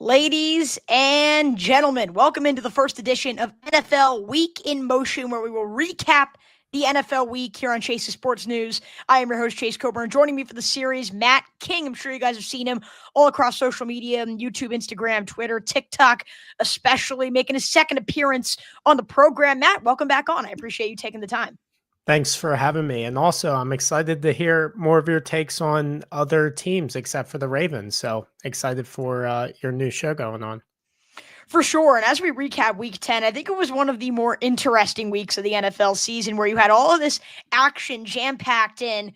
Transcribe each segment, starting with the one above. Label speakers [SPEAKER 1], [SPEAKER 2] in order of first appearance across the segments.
[SPEAKER 1] Ladies and gentlemen, welcome into the first edition of NFL Week in Motion, where we will recap the NFL week here on Chase's Sports News. I am your host, Chase Coburn. Joining me for the series, Matt King. I'm sure you guys have seen him all across social media, YouTube, Instagram, Twitter, TikTok, especially making his second appearance on the program. Matt, welcome back on. I appreciate you taking the time.
[SPEAKER 2] Thanks for having me. And also, I'm excited to hear more of your takes on other teams except for the Ravens. So excited for your new show going on.
[SPEAKER 1] For sure. And as we recap week 10, I think it was one of the more interesting weeks of the NFL season where you had all of this action jam-packed in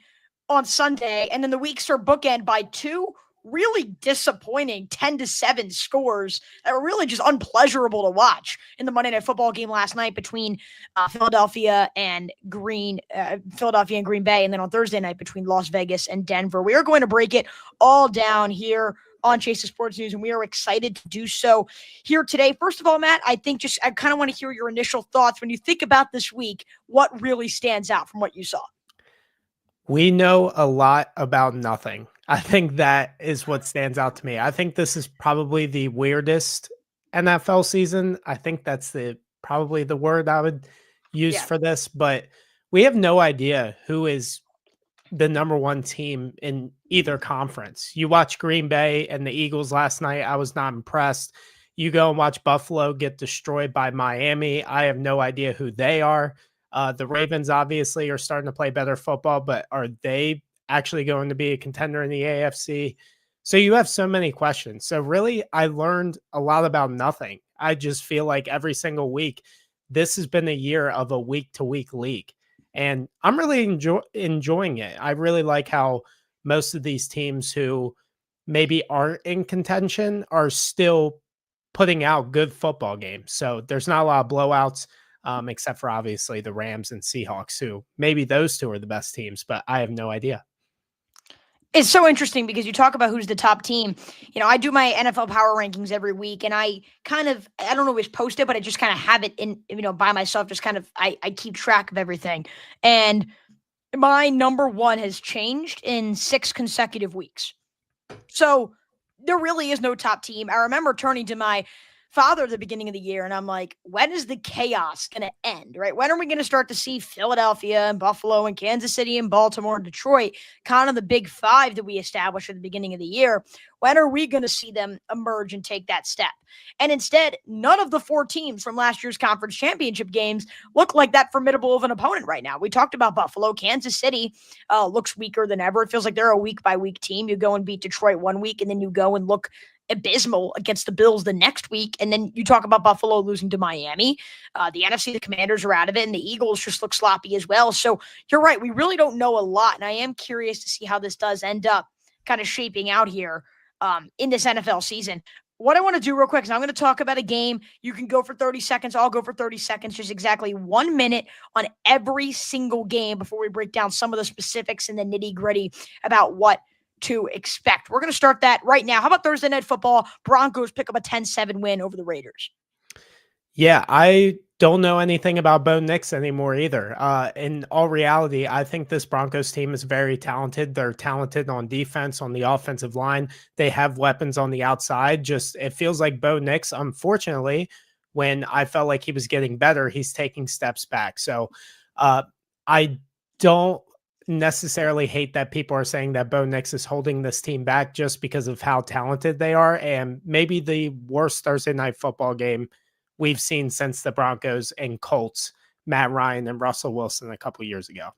[SPEAKER 1] on Sunday, and then the weeks are bookend by two really disappointing 10-7 scores that were really just unpleasurable to watch in the Monday Night Football game last night between Philadelphia and Green Bay, and then on Thursday night between Las Vegas and Denver. We are going to break it all down here on Chase's Sports News, and we are excited to do so here today. First of all, Matt, I kind of want to hear your initial thoughts when you think about this week. What really stands out from what you saw?
[SPEAKER 2] We know a lot about nothing. I think that is what stands out to me. I think this is probably the weirdest NFL season. I think that's probably the word I would use for this, but we have no idea who is the number one team in either conference. You watch Green Bay and the Eagles last night. I was not impressed. You go and watch Buffalo get destroyed by Miami. I have no idea who they are. The Ravens obviously are starting to play better football, but are they actually going to be a contender in the AFC? So you have so many questions. So really, I learned a lot about nothing. I just feel like every single week, this has been a year of a week-to-week league. And I'm really enjoying it. I really like how most of these teams who maybe aren't in contention are still putting out good football games. So there's not a lot of blowouts, except for obviously the Rams and Seahawks, who maybe those two are the best teams, but I have no idea.
[SPEAKER 1] It's so interesting because you talk about who's the top team. You know, I do my NFL power rankings every week, and I don't always post it, but I just kind of have it in, by myself, just kind of, I keep track of everything. And my number one has changed in 6 consecutive weeks. So there really is no top team. I remember turning to my father at the beginning of the year, and I'm like, when is the chaos going to end, right? When are we going to start to see Philadelphia and Buffalo and Kansas City and Baltimore and Detroit, kind of the big 5 that we established at the beginning of the year? When are we going to see them emerge and take that step? And instead, none of the 4 teams from last year's conference championship games look like that formidable of an opponent right now. We talked about Buffalo. Kansas City looks weaker than ever. It feels like they're a week-by-week team. You go and beat Detroit one week, and then you go and look abysmal against the Bills the next week. And then you talk about Buffalo losing to Miami. The NFC, the Commanders are out of it, and the Eagles just look sloppy as well. So you're right. We really don't know a lot. And I am curious to see how this does end up kind of shaping out here in this NFL season. What I want to do real quick is I'm going to talk about a game. You can go for 30 seconds. I'll go for 30 seconds, just exactly 1 minute on every single game before we break down some of the specifics and the nitty gritty about what to expect. We're going to start that right now. How about Thursday Night Football? Broncos pick up a 10-7 win over the Raiders.
[SPEAKER 2] Yeah, I don't know anything about Bo Nix anymore either. In all reality, I think this Broncos team is very talented. They're talented on defense, on the offensive line. They have weapons on the outside. Just it feels like Bo Nix, unfortunately, when I felt like he was getting better, he's taking steps back. So I don't necessarily hate that people are saying that Bo Nix is holding this team back just because of how talented they are, and maybe the worst Thursday Night Football game we've seen since the Broncos and Colts, Matt Ryan and Russell Wilson a couple years ago.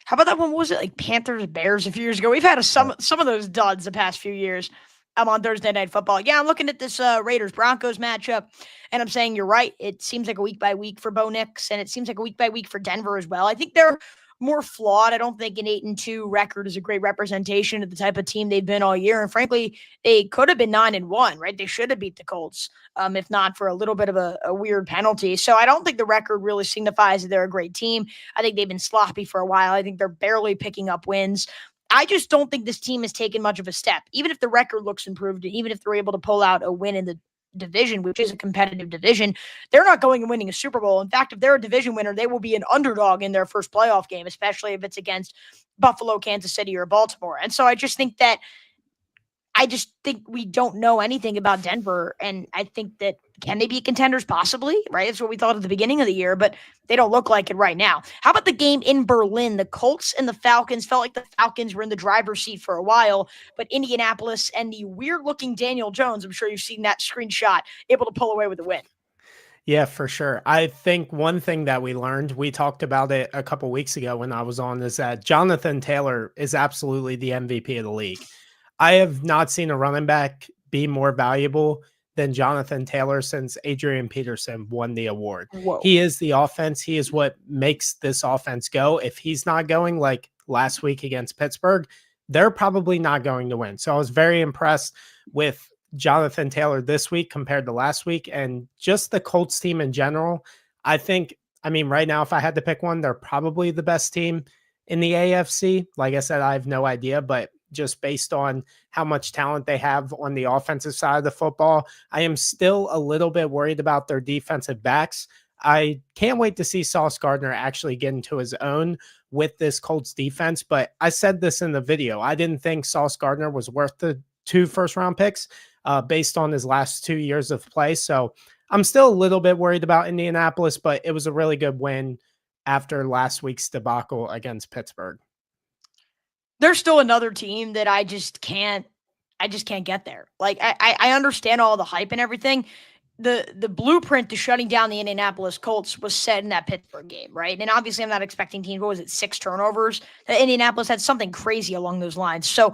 [SPEAKER 1] How about that one? What was it, like Panthers, Bears a few years ago? We've had some of those duds the past few years. I'm on Thursday Night Football. Yeah, I'm looking at this Raiders-Broncos matchup, and I'm saying you're right. It seems like a week by week for Bo Nix, and it seems like a week by week for Denver as well. I think they're more flawed. I don't think an 8-2 record is a great representation of the type of team they've been all year. And frankly, they could have been 9-1, right? They should have beat the Colts, if not for a little bit of a weird penalty. So I don't think the record really signifies that they're a great team. I think they've been sloppy for a while. I think they're barely picking up wins. I just don't think this team has taken much of a step, even if the record looks improved, and even if they're able to pull out a win in the division, which is a competitive division. They're not going and winning a Super Bowl. In fact, if they're a division winner, they will be an underdog in their first playoff game, especially if it's against Buffalo, Kansas City, or Baltimore. And so I just think that I just think we don't know anything about Denver. And I think that can they be contenders? Possibly, right? That's what we thought at the beginning of the year, but they don't look like it right now. How about the game in Berlin? The Colts and the Falcons felt like the Falcons were in the driver's seat for a while, but Indianapolis and the weird looking Daniel Jones, I'm sure you've seen that screenshot, able to pull away with the win.
[SPEAKER 2] Yeah, for sure. I think one thing that we talked about it a couple weeks ago when I was on, is that Jonathan Taylor is absolutely the MVP of the league. I have not seen a running back be more valuable than Jonathan Taylor since Adrian Peterson won the award.
[SPEAKER 1] Whoa.
[SPEAKER 2] He is the offense. He is what makes this offense go. If he's not going, like last week against Pittsburgh, they're probably not going to win. So I was very impressed with Jonathan Taylor this week compared to last week, and just the Colts team in general. I mean, right now, if I had to pick one, they're probably the best team in the AFC. Like I said, I have no idea, but just based on how much talent they have on the offensive side of the football, I am still a little bit worried about their defensive backs. I can't wait to see Sauce Gardner actually get into his own with this Colts defense. But I said this in the video. I didn't think Sauce Gardner was worth the 2 first-round picks based on his last 2 years of play. So I'm still a little bit worried about Indianapolis, but it was a really good win after last week's debacle against Pittsburgh.
[SPEAKER 1] There's still another team that I just can't get there. Like I understand all the hype and everything. The blueprint to shutting down the Indianapolis Colts was set in that Pittsburgh game, right? And obviously I'm not expecting teams, what was it, 6 turnovers? Indianapolis had something crazy along those lines. So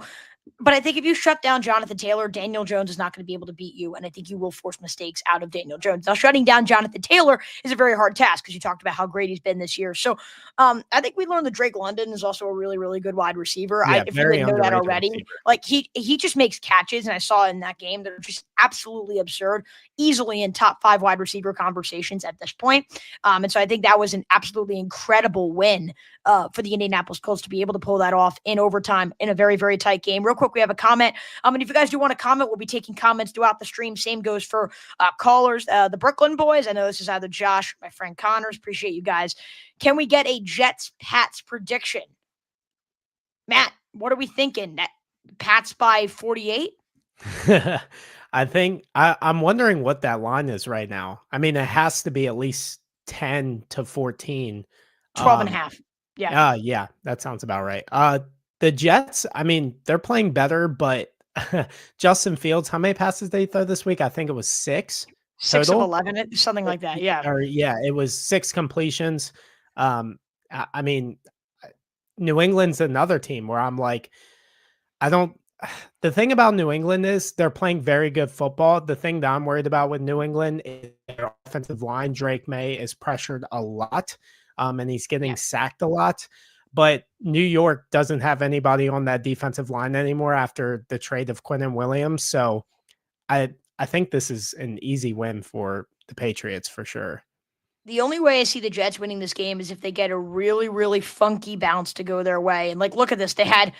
[SPEAKER 1] but I think if you shut down Jonathan Taylor, Daniel Jones is not going to be able to beat you. And I think you will force mistakes out of Daniel Jones. Now, shutting down Jonathan Taylor is a very hard task because you talked about how great he's been this year. So I think we learned that Drake London is also a really, really good wide receiver.
[SPEAKER 2] Yeah,
[SPEAKER 1] If you
[SPEAKER 2] very
[SPEAKER 1] didn't know that
[SPEAKER 2] underrated
[SPEAKER 1] already,
[SPEAKER 2] receiver.
[SPEAKER 1] like he just makes catches. And I saw in that game that are just absolutely absurd, easily in top 5 wide receiver conversations at this point. And so I think that was an absolutely incredible win for the Indianapolis Colts to be able to pull that off in overtime in a very, very tight game. Real quick, we have a comment. And if you guys do want to comment, we'll be taking comments throughout the stream. Same goes for callers. The Brooklyn boys. I know this is either Josh, my friend Connors. Appreciate you guys. Can we get a Jets-Pats prediction? Matt, what are we thinking? That Pats by 48?
[SPEAKER 2] I think I'm wondering what that line is right now. I mean, it has to be at least 10 to 14.
[SPEAKER 1] 12 and a half. Yeah.
[SPEAKER 2] Yeah, that sounds about right. The Jets, I mean, they're playing better, but Justin Fields, how many passes did he throw this week? I think it was 6
[SPEAKER 1] 6
[SPEAKER 2] total.
[SPEAKER 1] of 11, something like that. Yeah.
[SPEAKER 2] Or yeah, it was 6 completions. I mean, New England's another team where I'm like, I don't. The thing about New England is they're playing very good football. The thing that I'm worried about with New England is their offensive line. Drake May is pressured a lot, and he's getting sacked a lot. But New York doesn't have anybody on that defensive line anymore after the trade of Quinnen Williams. So I think this is an easy win for the Patriots for sure.
[SPEAKER 1] The only way I see the Jets winning this game is if they get a really, really funky bounce to go their way. And like, look at this. They had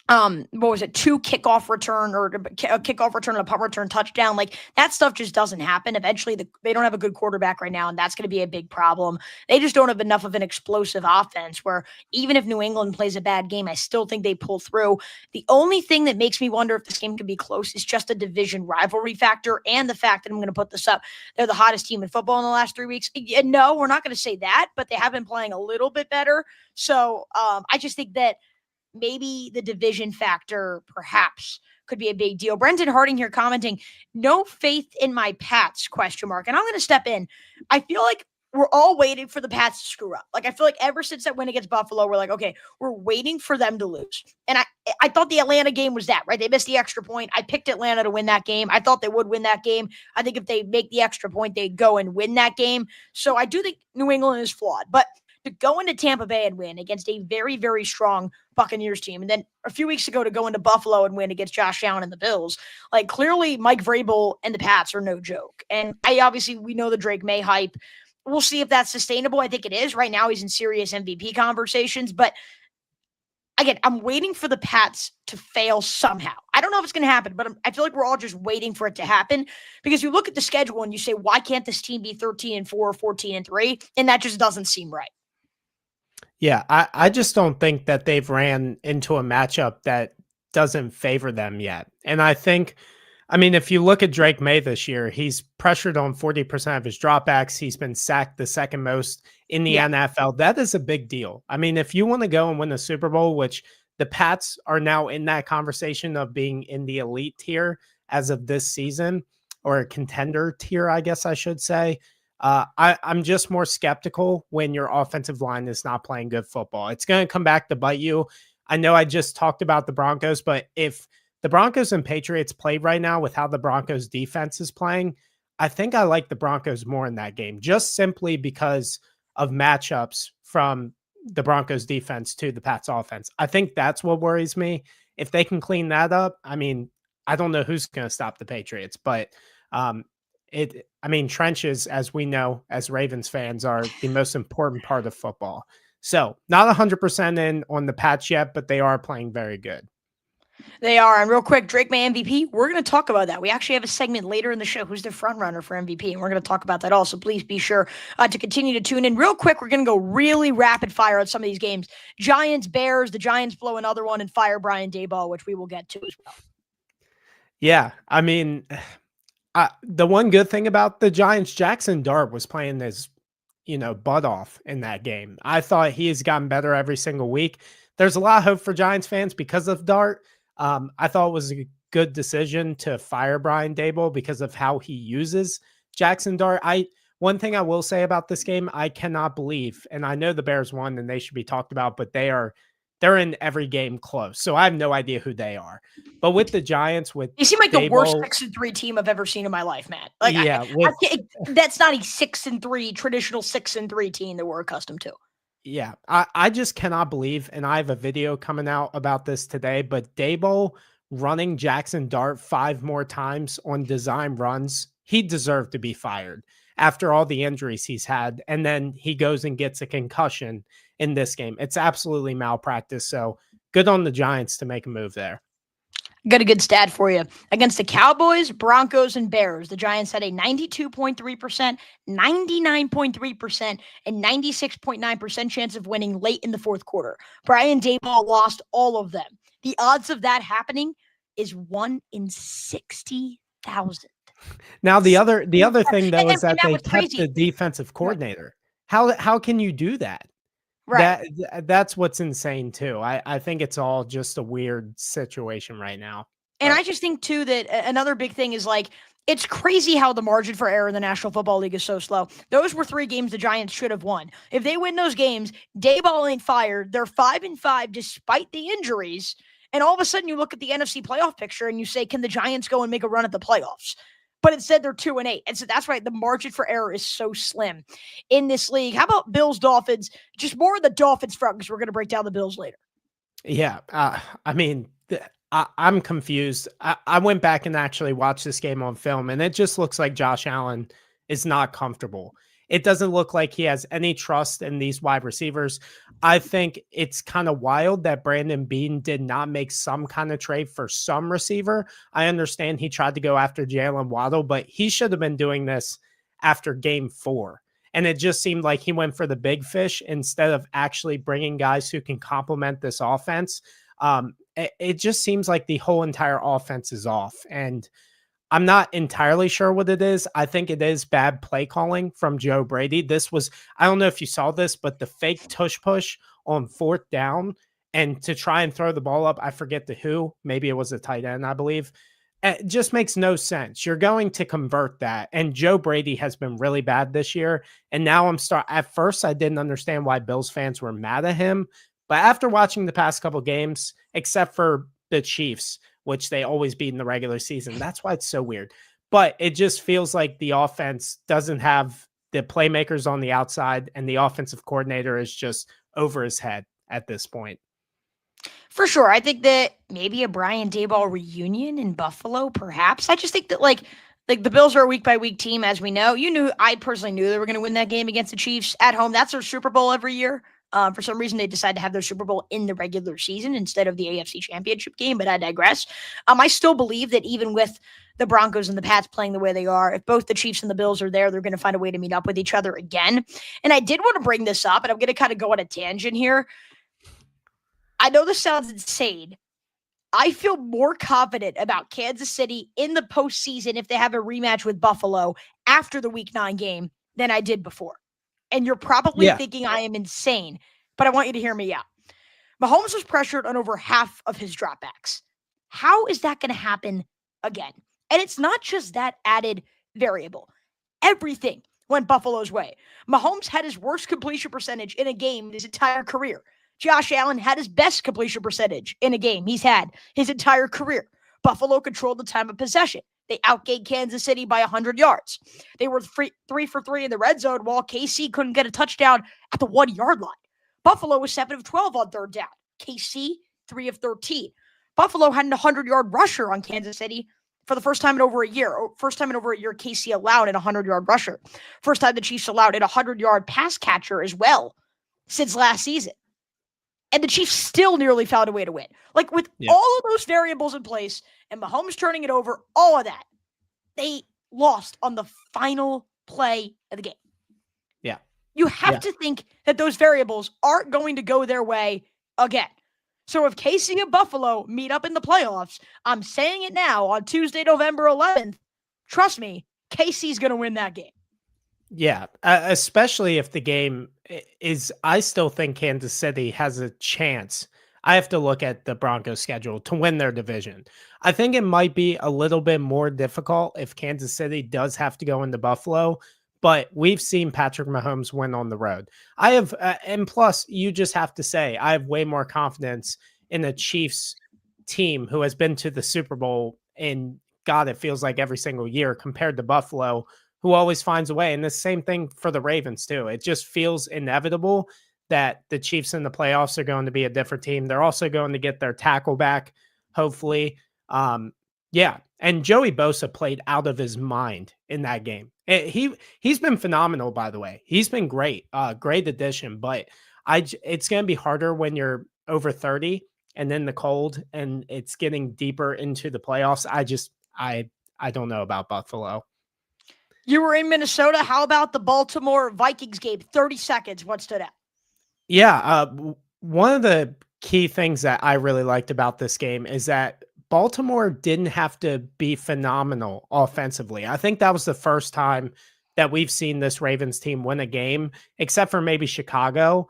[SPEAKER 1] what was it, 2 kickoff return or a kickoff return and a punt return touchdown. Like that stuff just doesn't happen. Eventually they don't have a good quarterback right now, and that's going to be a big problem. They just don't have enough of an explosive offense where even if New England plays a bad game, I still think they pull through. The only thing that makes me wonder if this game could be close is just a division rivalry factor and the fact that I'm going to put this up. They're the hottest team in football in the last 3 weeks. No, we're not going to say that, but they have been playing a little bit better. So I just think that maybe the division factor perhaps could be a big deal. Brendan Harding here commenting, no faith in my Pats, question mark. And I'm going to step in. I feel like we're all waiting for the Pats to screw up. Like I feel like ever since that win against Buffalo, we're like, okay, we're waiting for them to lose. And I thought the Atlanta game was that, right? They missed the extra point. I picked Atlanta to win that game. I thought they would win that game. I think if they make the extra point, they'd go and win that game. So I do think New England is flawed, but to go into Tampa Bay and win against a very, very strong Buccaneers team, and then a few weeks ago to go into Buffalo and win against Josh Allen and the Bills, like clearly Mike Vrabel and the Pats are no joke. And we know the Drake May hype. We'll see if that's sustainable. I think it is. Right now he's in serious MVP conversations, but again, I'm waiting for the Pats to fail somehow. I don't know if it's going to happen, but I feel like we're all just waiting for it to happen because you look at the schedule and you say, why can't this team be 13-4 or 14-3? And that just doesn't seem right.
[SPEAKER 2] Yeah, I just don't think that they've ran into a matchup that doesn't favor them yet. And I mean, if you look at Drake May this year, he's pressured on 40% of his dropbacks. He's been sacked the second most in the
[SPEAKER 1] Yeah.
[SPEAKER 2] NFL. That is a big deal. I mean, if you want to go and win a Super Bowl, which the Pats are now in that conversation of being in the elite tier as of this season, or a contender tier, I guess I should say. I'm just more skeptical when your offensive line is not playing good football. It's going to come back to bite you. I know I just talked about the Broncos, but if the Broncos and Patriots played right now with how the Broncos defense is playing, I think I like the Broncos more in that game, just simply because of matchups from the Broncos defense to the Pats offense. I think that's what worries me. If they can clean that up, I mean, I don't know who's going to stop the Patriots, but um, I mean, trenches, as we know, as Ravens fans, are the most important part of football. So not 100% in on the Pats yet, but they are playing very good.
[SPEAKER 1] They are. And real quick, Drake May MVP, we're going to talk about that. We actually have a segment later in the show, who's the front runner for MVP, and we're going to talk about that also. Please be sure to continue to tune in. Real quick, we're going to go really rapid fire on some of these games. Giants, Bears, the Giants blow another one and fire Brian Daboll, which we will get to as well.
[SPEAKER 2] Yeah, I mean, the one good thing about the Giants, Jackson Dart was playing his, butt off in that game. I thought he has gotten better every single week. There's a lot of hope for Giants fans because of Dart. I thought it was a good decision to fire Brian Daboll because of how he uses Jackson Dart. One thing I will say about this game, I cannot believe, and I know the Bears won and they should be talked about, but they're in every game close. So I have no idea who they are. But with the Giants, with
[SPEAKER 1] you seem like
[SPEAKER 2] Daboll,
[SPEAKER 1] the worst 6-3 team I've ever seen in my life, Matt. Like,
[SPEAKER 2] yeah,
[SPEAKER 1] that's not a 6-3 traditional 6-3 team that we're accustomed to.
[SPEAKER 2] Yeah, I just cannot believe, and I have a video coming out about this today, but Daboll running Jackson Dart 5 more times on design runs, he deserved to be fired after all the injuries he's had. And then he goes and gets a concussion in this game. It's absolutely malpractice. So good on the Giants to make a move there.
[SPEAKER 1] Got a good stat for you. Against the Cowboys, Broncos, and Bears, the Giants had a 92.3%, 99.3%, and 96.9% chance of winning late in the fourth quarter. Brian Daboll lost all of them. The odds of that happening is 1 in 60,000.
[SPEAKER 2] Now the other thing though is that they kept
[SPEAKER 1] crazy.
[SPEAKER 2] the defensive coordinator. How can you do that?
[SPEAKER 1] Right.
[SPEAKER 2] That's what's insane too. I think it's all just a weird situation right now.
[SPEAKER 1] And I just think too that another big thing is like, it's crazy how the margin for error in the National Football League is so slow. Those were 3 games the Giants should have won. If they win those games, Daboll ain't fired. They're 5-5 despite the injuries. And all of a sudden you look at the NFC playoff picture and you say, can the Giants go and make a run at the playoffs? But instead they're 2-8. And so that's right. The margin for error is so slim in this league. How about Bills, Dolphins? Just more of the Dolphins front, because we're going to break down the Bills later.
[SPEAKER 2] Yeah. I mean, I'm confused. I went back and actually watched this game on film, and it just looks like Josh Allen is not comfortable. It doesn't look like he has any trust in these wide receivers. I think it's kind of wild that Brandon Beane did not make some kind of trade for some receiver. I understand he tried to go after Jalen Waddle, but he should have been doing this after game 4. And it just seemed like he went for the big fish instead of actually bringing guys who can complement this offense. It just seems like the whole entire offense is off. And I'm not entirely sure what it is. I think it is bad play calling from Joe Brady. I don't know if you saw this, but the fake tush push on 4th down and to try and throw the ball up, I forget to who, maybe it was a tight end, I believe. It just makes no sense. You're going to convert that. And Joe Brady has been really bad this year. And now at first I didn't understand why Bills fans were mad at him. But after watching the past couple games, except for the Chiefs, which they always beat in the regular season, that's why it's so weird. But it just feels like the offense doesn't have the playmakers on the outside, and the offensive coordinator is just over his head at this point.
[SPEAKER 1] For sure. I think that maybe a Brian Daboll reunion in Buffalo, perhaps. I just think that like the Bills are a week-by-week team, as we know. I personally knew they were going to win that game against the Chiefs at home. That's their Super Bowl every year. For some reason, they decided to have their Super Bowl in the regular season instead of the AFC Championship game, but I digress. I still believe that even with the Broncos and the Pats playing the way they are, if both the Chiefs and the Bills are there, they're going to find a way to meet up with each other again. And I did want to bring this up, and I'm going to kind of go on a tangent here. I know this sounds insane. I feel more confident about Kansas City in the postseason if they have a rematch with Buffalo after the Week 9 game than I did before. And you're probably
[SPEAKER 2] Yeah.
[SPEAKER 1] thinking I am insane, but I want you to hear me out. Mahomes was pressured on over half of his dropbacks. How is that going to happen again? And it's not just that added variable. Everything went Buffalo's way. Mahomes had his worst completion percentage in a game his entire career. Josh Allen had his best completion percentage in a game he's had his entire career. Buffalo controlled the time of possession. They outgained Kansas City by 100 yards. They were 3 for 3 in the red zone, while KC couldn't get a touchdown at the 1 yard line. Buffalo was 7 of 12 on third down. KC, 3 of 13. Buffalo had a 100-yard rusher on Kansas City for the first time in over a year. First time in over a year, KC allowed a 100-yard rusher. First time the Chiefs allowed a 100-yard pass catcher as well since last season. And the Chiefs still nearly found a way to win. Like, with all of those variables in place and Mahomes turning it over, all of that, they lost on the final play of the game.
[SPEAKER 2] Yeah.
[SPEAKER 1] You have to think that those variables aren't going to go their way again. So if KC and Buffalo meet up in the playoffs, I'm saying it now on Tuesday, November 11th, trust me, KC's going to win that game.
[SPEAKER 2] Yeah, especially if the game is, I still think Kansas City has a chance. I have to look at the Broncos schedule to win their division. I think it might be a little bit more difficult if Kansas City does have to go into Buffalo, but we've seen Patrick Mahomes win on the road. I have, and plus, you just have to say, I have way more confidence in the Chiefs team who has been to the Super Bowl in, God, it feels like every single year, compared to Buffalo, who always finds a way. And the same thing for the Ravens, too. It just feels inevitable that the Chiefs in the playoffs are going to be a different team. They're also going to get their tackle back, hopefully. Yeah. And Joey Bosa played out of his mind in that game. He's been phenomenal, by the way. He's been great. Great addition. But it's going to be harder when you're over 30 and then the cold and it's getting deeper into the playoffs. I don't know about Buffalo.
[SPEAKER 1] You were in Minnesota. How about the Baltimore Vikings game? 30 seconds. What stood out?
[SPEAKER 2] Yeah. One of the key things that I really liked about this game is that Baltimore didn't have to be phenomenal offensively. I think that was the first time that we've seen this Ravens team win a game, except for maybe Chicago,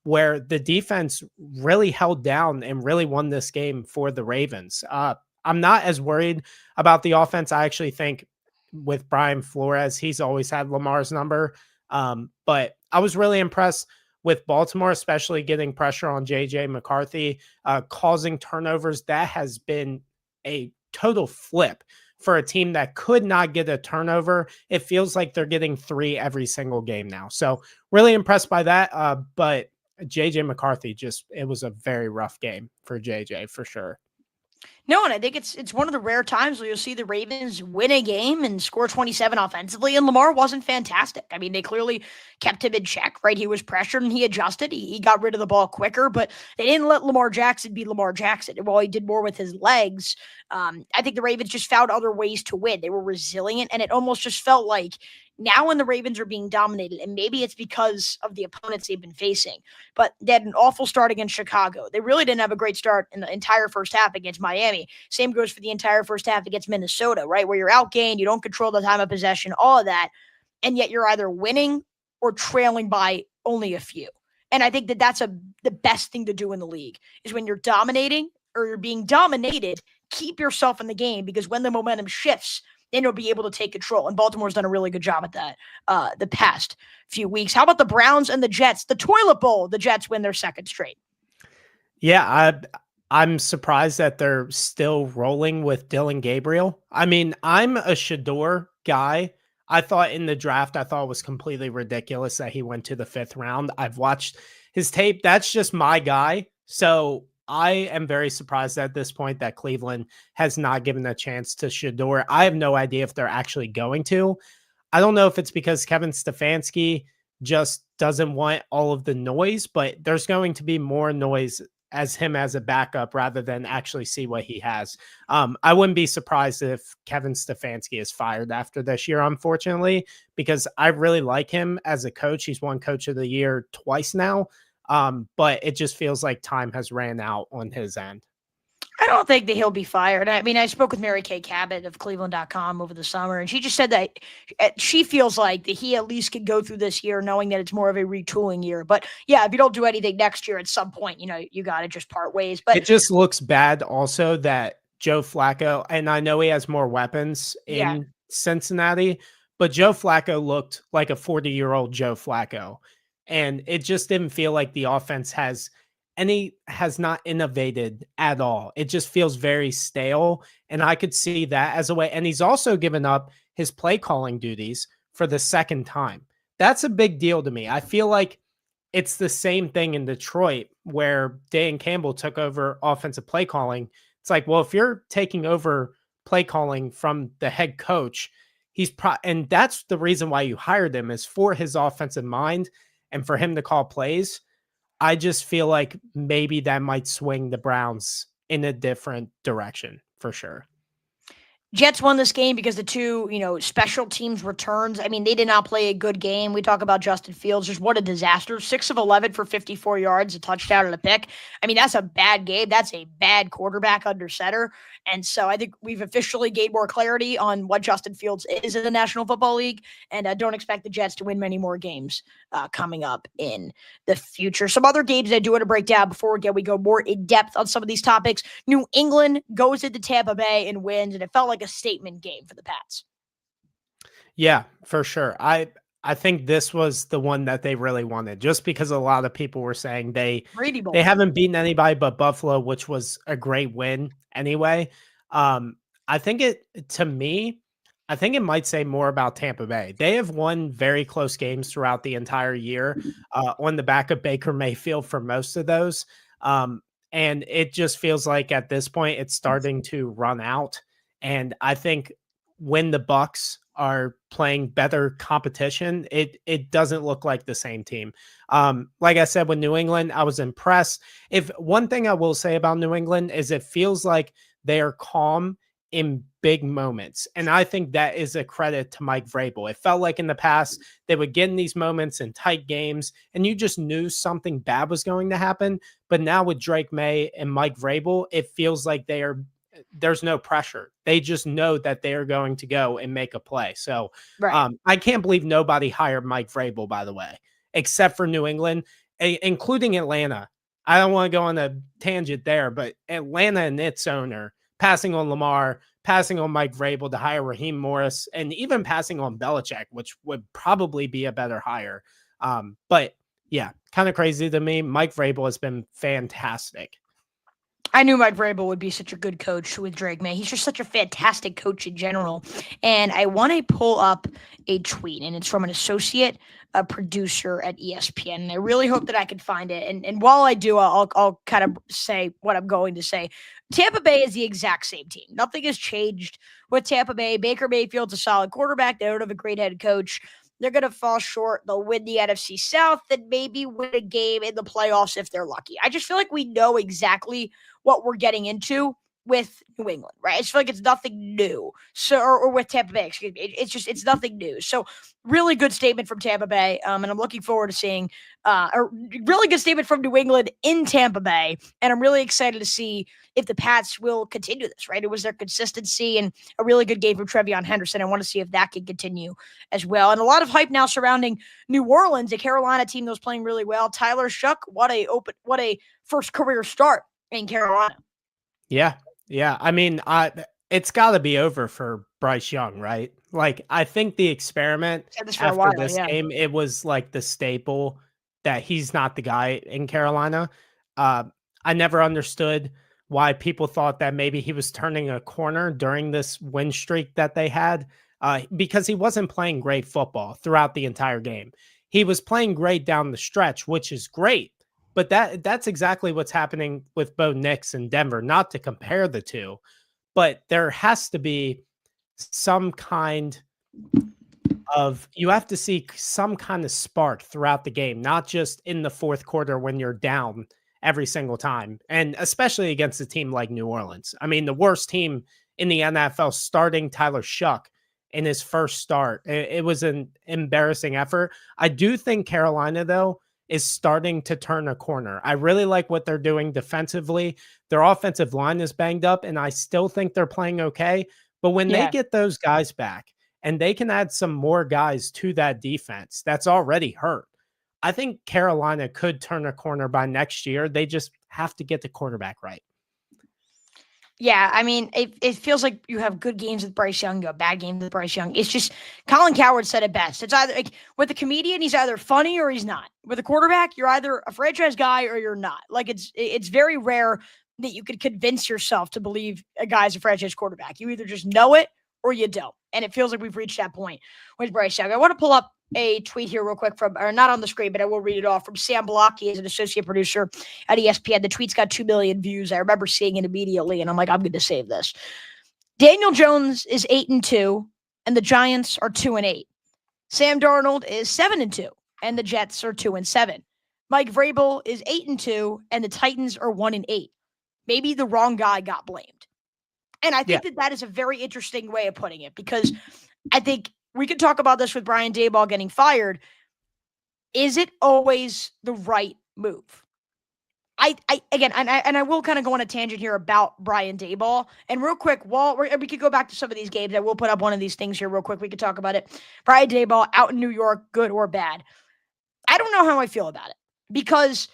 [SPEAKER 2] where the defense really held down and really won this game for the Ravens. I'm not as worried about the offense. I actually think with Brian Flores, he's always had Lamar's number. But I was really impressed with Baltimore, especially getting pressure on JJ McCarthy, causing turnovers. That has been a total flip for a team that could not get a turnover. It feels like they're getting 3 every single game now. So really impressed by that. But JJ McCarthy, it was a very rough game for JJ for sure.
[SPEAKER 1] No, and I think it's one of the rare times where you'll see the Ravens win a game and score 27 offensively, and Lamar wasn't fantastic. I mean, they clearly kept him in check, right? He was pressured and he adjusted. He got rid of the ball quicker, but they didn't let Lamar Jackson be Lamar Jackson. While he did more with his legs, I think the Ravens just found other ways to win. They were resilient, and it almost just felt like now when the Ravens are being dominated, and maybe it's because of the opponents they've been facing, but they had an awful start against Chicago. They really didn't have a great start in the entire first half against Miami. Same goes for the entire first half against Minnesota, right? Where you're outgained, you don't control the time of possession, all of that, and yet you're either winning or trailing by only a few. And I think that that's the best thing to do in the league is when you're dominating or you're being dominated, keep yourself in the game, because when the momentum shifts, then you'll be able to take control. And Baltimore's done a really good job at that the past few weeks. How about the Browns and the Jets? The toilet bowl, the Jets win their second straight.
[SPEAKER 2] Yeah, I'm surprised that they're still rolling with Dylan Gabriel. I mean, I'm a Shador guy. I thought in the draft, it was completely ridiculous that he went to the 5th round. I've watched his tape. That's just my guy. So I am very surprised at this point that Cleveland has not given a chance to Shador. I have no idea if they're actually going to. I don't know if it's because Kevin Stefanski just doesn't want all of the noise, but there's going to be more noise as him as a backup rather than actually see what he has. I wouldn't be surprised if Kevin Stefanski is fired after this year, unfortunately, because I really like him as a coach. He's won Coach of the Year twice now. But it just feels like time has ran out on his end.
[SPEAKER 1] I don't think that he'll be fired. I mean, I spoke with Mary Kay Cabot of Cleveland.com over the summer, and she just said that she feels like that he at least can go through this year knowing that it's more of a retooling year. But yeah, if you don't do anything next year, at some point, you got to just part ways. But
[SPEAKER 2] It just looks bad also that Joe Flacco, and I know he has more weapons
[SPEAKER 1] yeah,
[SPEAKER 2] in Cincinnati, but Joe Flacco looked like a 40-year-old Joe Flacco. And it just didn't feel like the offense has not innovated at all. It just feels very stale. And I could see that as a way. And he's also given up his play calling duties for the second time. That's a big deal to me. I feel like it's the same thing in Detroit where Dan Campbell took over offensive play calling. It's like, well, if you're taking over play calling from the head coach, and that's the reason why you hired him is for his offensive mind and for him to call plays. I just feel like maybe that might swing the Browns in a different direction for sure.
[SPEAKER 1] Jets won this game because the two, special teams returns. I mean, they did not play a good game. We talk about Justin Fields. Just what a disaster. 6 of 11 for 54 yards, a touchdown and a pick. I mean, that's a bad game. That's a bad quarterback under center. And so I think we've officially gained more clarity on what Justin Fields is in the National Football League. And I don't expect the Jets to win many more games coming up in the future. Some other games I do want to break down before we go more in depth on some of these topics. New England goes into Tampa Bay and wins, and it felt like a statement game for the Pats.
[SPEAKER 2] Yeah, for sure. I think this was the one that they really wanted, just because a lot of people were saying they haven't beaten anybody but Buffalo, which was a great win anyway. I think I think it might say more about Tampa Bay. They have won very close games throughout the entire year on the back of Baker Mayfield for most of those. And it just feels like at this point it's starting to run out. And I think when the Bucks are playing better competition, it doesn't look like the same team. Like I said, with New England, I was impressed. If one thing I will say about New England is it feels like they are calm in big moments. And I think that is a credit to Mike Vrabel. It felt like in the past they would get in these moments in tight games and you just knew something bad was going to happen. But now with Drake May and Mike Vrabel, it feels like there's no pressure. They just know that they're going to go and make a play. So
[SPEAKER 1] Right.
[SPEAKER 2] I can't believe nobody hired Mike Vrabel, by the way, except for New England, including Atlanta. I don't want to go on a tangent there, but Atlanta and its owner passing on Lamar, passing on Mike Vrabel to hire Raheem Morris, and even passing on Belichick, which would probably be a better hire. But yeah, kind of crazy to me. Mike Vrabel has been fantastic.
[SPEAKER 1] I knew Mike Vrabel would be such a good coach with Drake May. He's just such a fantastic coach in general. And I want to pull up a tweet, and it's from an associate producer at ESPN. And I really hope that I can find it. And while I do, I'll kind of say what I'm going to say. Tampa Bay is the exact same team. Nothing has changed with Tampa Bay. Baker Mayfield's a solid quarterback. They don't have a great head coach. They're going to fall short. They'll win the NFC South and maybe win a game in the playoffs if they're lucky. I just feel like we know exactly what we're getting into with New England, right? I just feel like it's nothing new. So, or with Tampa Bay, excuse me. It's nothing new. So, really good statement from Tampa Bay. And I'm looking forward to seeing a really good statement from New England in Tampa Bay. And I'm really excited to see if the Pats will continue this, right? It was their consistency and a really good game from Trevion Henderson. I want to see if that can continue as well. And a lot of hype now surrounding New Orleans, a Carolina team that was playing really well. Tyler Shuck, what a first career start in Carolina.
[SPEAKER 2] Yeah. Yeah. I mean, it's got to be over for Bryce Young, right? Like, I think the experiment after this game, it was like the staple that he's not the guy in Carolina. I never understood why people thought that maybe he was turning a corner during this win streak that they had, because he wasn't playing great football throughout the entire game. He was playing great down the stretch, which is great. But that's exactly what's happening with Bo Nix in Denver, not to compare the two, but there has to be some kind you have to see some kind of spark throughout the game, not just in the fourth quarter when you're down every single time, and especially against a team like New Orleans. I mean, the worst team in the NFL starting Tyler Shuck in his first start. It was an embarrassing effort. I do think Carolina, though, is starting to turn a corner. I really like what they're doing defensively. Their offensive line is banged up, and I still think they're playing okay. But when they
[SPEAKER 1] Yeah.
[SPEAKER 2] get those guys back and they can add some more guys to that defense that's already hurt, I think Carolina could turn a corner by next year. They just have to get the quarterback right.
[SPEAKER 1] Yeah, I mean, it feels like you have good games with Bryce Young, you have bad games with Bryce Young. It's just Colin Cowherd said it best. It's either like with a comedian, he's either funny or he's not. With a quarterback, you're either a franchise guy or you're not. Like it's very rare that you could convince yourself to believe a guy's a franchise quarterback. You either just know it or you don't. And it feels like we've reached that point with Bryce Young. I want to pull up a tweet here real quick from, or not on the screen, but I will read it off from Sam Blocky as an associate producer at ESPN. The tweet's got 2 million views. I remember seeing it immediately, and I'm like, I'm going to save this. Daniel Jones is 8-2, and the Giants are 2-8. Sam Darnold is 7-2, and the Jets are 2-7. Mike Vrabel is 8-2, and the Titans are 1-8. Maybe the wrong guy got blamed. And I think that is a very interesting way of putting it, because I think we could talk about this with Brian Daboll getting fired. Is it always the right move? I will kind of go on a tangent here about Brian Daboll. And real quick, we could go back to some of these games. I will put up one of these things here real quick. We could talk about it. Brian Daboll out in New York, good or bad. I don't know how I feel about it, because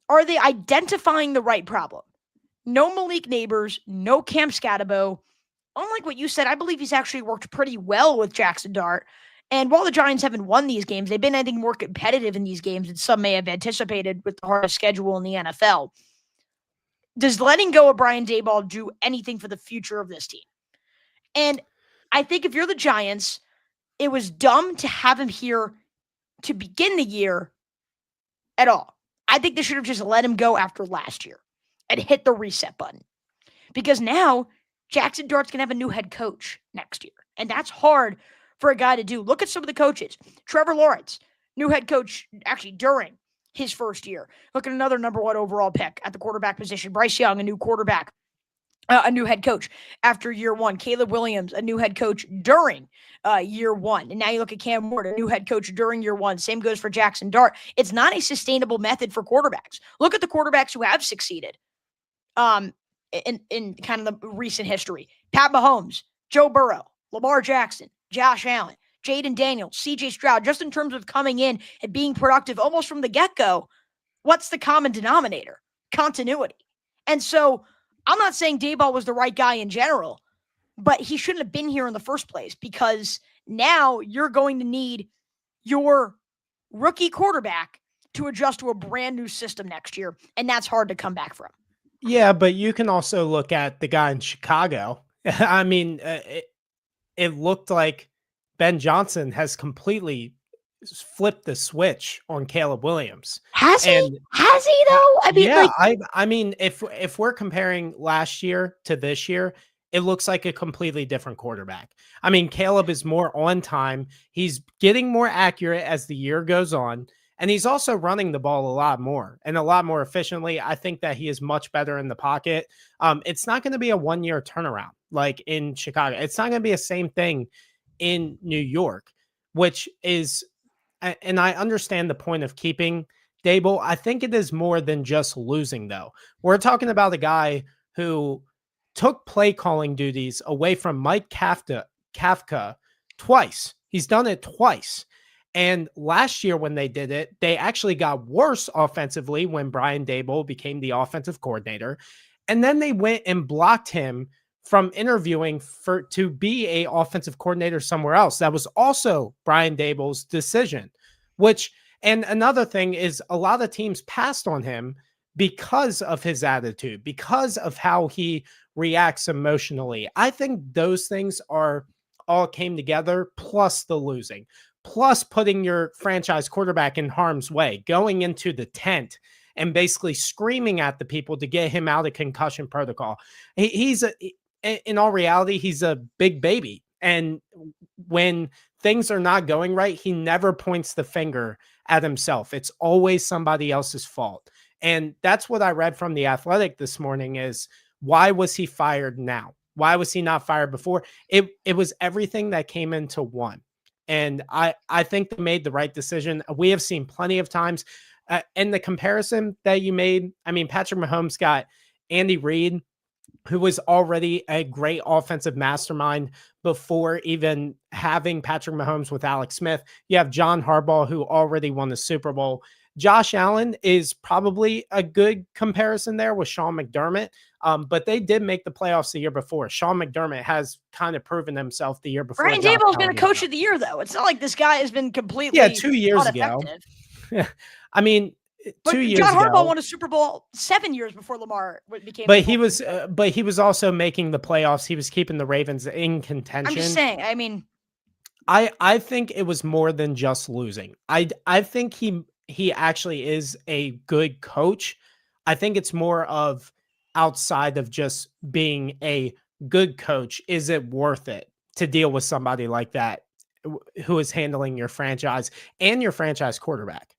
[SPEAKER 1] are they identifying the right problem? No Malik Neighbors, no Cam Scatabo. Unlike what you said, I believe he's actually worked pretty well with Jackson Dart. And while the Giants haven't won these games, they've been, I think, more competitive in these games than some may have anticipated with the hardest schedule in the NFL. Does letting go of Brian Daboll do anything for the future of this team? And I think if you're the Giants, it was dumb to have him here to begin the year at all. I think they should have just let him go after last year and hit the reset button. Because now Jackson Dart's going to have a new head coach next year. And that's hard for a guy to do. Look at some of the coaches. Trevor Lawrence, new head coach actually during his first year. Look at another number 1 overall pick at the quarterback position. Bryce Young, a new quarterback, a new head coach after year 1. Caleb Williams, a new head coach during year 1. And now you look at Cam Ward, a new head coach during year 1. Same goes for Jackson Dart. It's not a sustainable method for quarterbacks. Look at the quarterbacks who have succeeded. In kind of the recent history. Pat Mahomes, Joe Burrow, Lamar Jackson, Josh Allen, Jaden Daniels, CJ Stroud, just in terms of coming in and being productive almost from the get-go, what's the common denominator? Continuity. And so I'm not saying Daboll was the right guy in general, but he shouldn't have been here in the first place, because now you're going to need your rookie quarterback to adjust to a brand new system next year, and that's hard to come back from.
[SPEAKER 2] Yeah, but you can also look at the guy in Chicago. I mean, it looked like Ben Johnson has completely flipped the switch on Caleb Williams.
[SPEAKER 1] Has he? Has he though? I mean,
[SPEAKER 2] yeah,
[SPEAKER 1] like,
[SPEAKER 2] I mean, if we're comparing last year to this year, it looks like a completely different quarterback. I mean, Caleb is more on time. He's getting more accurate as the year goes on. And he's also running the ball a lot more and a lot more efficiently. I think that he is much better in the pocket. It's not going to be a 1-year turnaround like in Chicago. It's not going to be the same thing in New York, which is, and I understand the point of keeping Daboll. I think it is more than just losing, though. We're talking about a guy who took play calling duties away from Mike Kafka twice. He's done it twice. And last year when they did it, they actually got worse offensively when Brian Daboll became the offensive coordinator. And then they went and blocked him from interviewing to be a offensive coordinator somewhere else. That was also Brian Daboll's decision, and another thing is a lot of teams passed on him because of his attitude, because of how he reacts emotionally. I think those things all came together, plus the losing, plus putting your franchise quarterback in harm's way, going into the tent and basically screaming at the people to get him out of concussion protocol. In all reality, he's a big baby. And when things are not going right, he never points the finger at himself. It's always somebody else's fault. And that's what I read from The Athletic this morning is, why was he fired now? Why was he not fired before? It was everything that came into one. And I think they made the right decision. We have seen plenty of times. And the comparison that you made, I mean, Patrick Mahomes got Andy Reid, who was already a great offensive mastermind before even having Patrick Mahomes with Alex Smith. You have John Harbaugh, who already won the Super Bowl. Josh Allen is probably a good comparison there with Sean McDermott, but they did make the playoffs the year before. Sean McDermott has kind of proven himself the year before.
[SPEAKER 1] Brian Daboll's been a coach of the year, though. It's not like this guy has been completely
[SPEAKER 2] 2 years ago. I mean,
[SPEAKER 1] but
[SPEAKER 2] 2 years
[SPEAKER 1] John
[SPEAKER 2] ago,
[SPEAKER 1] Harbaugh won a Super Bowl 7 years before Lamar became.
[SPEAKER 2] But he was also making the playoffs. He was keeping the Ravens in contention.
[SPEAKER 1] I'm just saying. I mean,
[SPEAKER 2] I think it was more than just losing. I think he actually is a good coach. I think it's more of outside of just being a good coach. Is it worth it to deal with somebody like that who is handling your franchise and your franchise quarterback?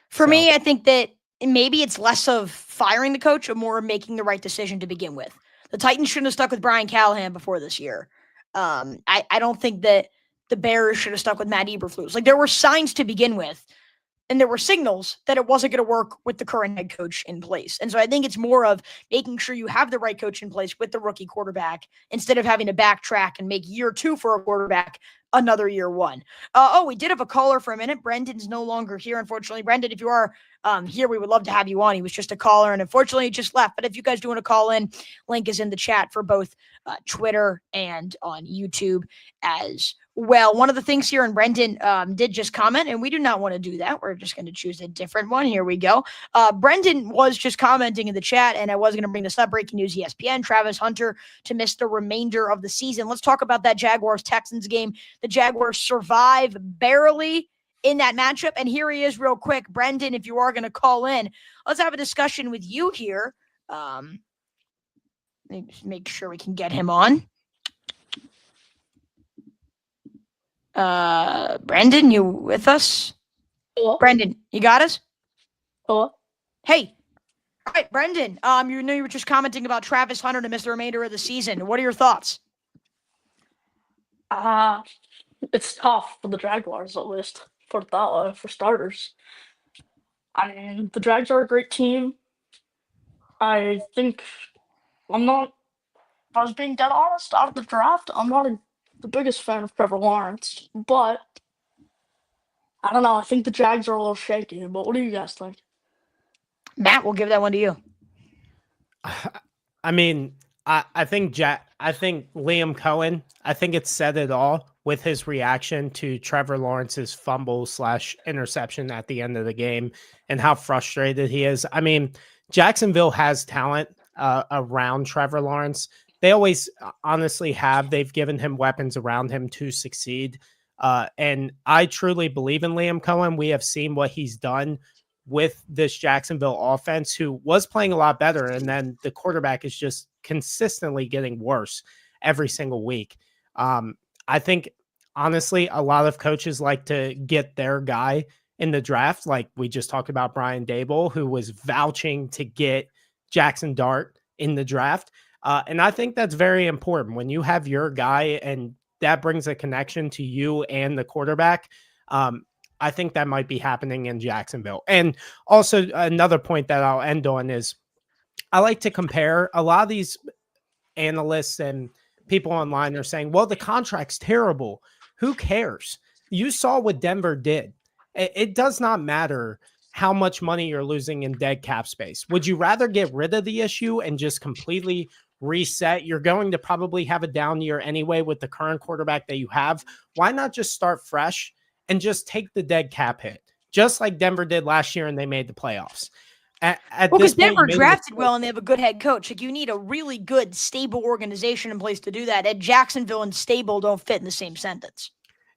[SPEAKER 1] For me, I think that maybe it's less of firing the coach and more of making the right decision to begin with. The Titans shouldn't have stuck with Brian Callahan before this year. I don't think that the Bears should have stuck with Matt Eberflus. Like, there were signs to begin with, and there were signals that it wasn't going to work with the current head coach in place. And so I think it's more of making sure you have the right coach in place with the rookie quarterback instead of having to backtrack and make year 2 for a quarterback another year 1. We did have a caller for a minute. Brendan's no longer here, unfortunately. Brendan, if you are here, we would love to have you on. He was just a caller, and unfortunately, he just left. But if you guys do want to call in, link is in the chat for both Twitter and on YouTube as well. One of the things here, and Brendan did just comment, and we do not want to do that. We're just going to choose a different one. Here we go. Brendan was just commenting in the chat, and I was going to bring this up. Breaking news, ESPN, Travis Hunter to miss the remainder of the season. Let's talk about that Jaguars-Texans game. The Jaguars survive barely in that matchup, and here he is real quick. Brendan, if you are going to call in, let's have a discussion with you here. Make sure we can get him on. Brendan, you with us?
[SPEAKER 3] Hello?
[SPEAKER 1] Brendan, you got us?
[SPEAKER 3] Hello?
[SPEAKER 1] Hey. All right, Brendan, you were just commenting about Travis Hunter to miss the remainder of the season. What are your thoughts?
[SPEAKER 3] It's tough for the Jaguars, at least, for starters. I mean, the Jags are a great team. I think if I was being dead honest, out of the draft, I'm not the biggest fan of Trevor Lawrence, but I don't know. I think the Jags are a little shaky, but what do you guys think?
[SPEAKER 1] Matt, we'll give that one to you.
[SPEAKER 2] I mean, I think Liam Cohen, I think it said it all with his reaction to Trevor Lawrence's fumble/interception at the end of the game and how frustrated he is. I mean, Jacksonville has talent around Trevor Lawrence. They always honestly have. They've given him weapons around him to succeed. And I truly believe in Liam Cohen. We have seen what he's done with this Jacksonville offense, who was playing a lot better. And then the quarterback is just consistently getting worse every single week. I think, honestly, a lot of coaches like to get their guy in the draft. Like we just talked about Brian Daboll, who was vouching to get Jackson Dart in the draft. And I think that's very important when you have your guy and that brings a connection to you and the quarterback. I think that might be happening in Jacksonville. And also another point that I'll end on is I like to compare a lot of these analysts and people online are saying, well, the contract's terrible. Who cares? You saw what Denver did. It does not matter how much money you're losing in dead cap space. Would you rather get rid of the issue and just completely reset? You're going to probably have a down year anyway with the current quarterback that you have. Why not just start fresh and just take the dead cap hit, just like Denver did last year and they made the playoffs?
[SPEAKER 1] Because Denver drafted well and they have a good head coach. Like, you need a really good, stable organization in place to do that. And Jacksonville and stable don't fit in the same sentence.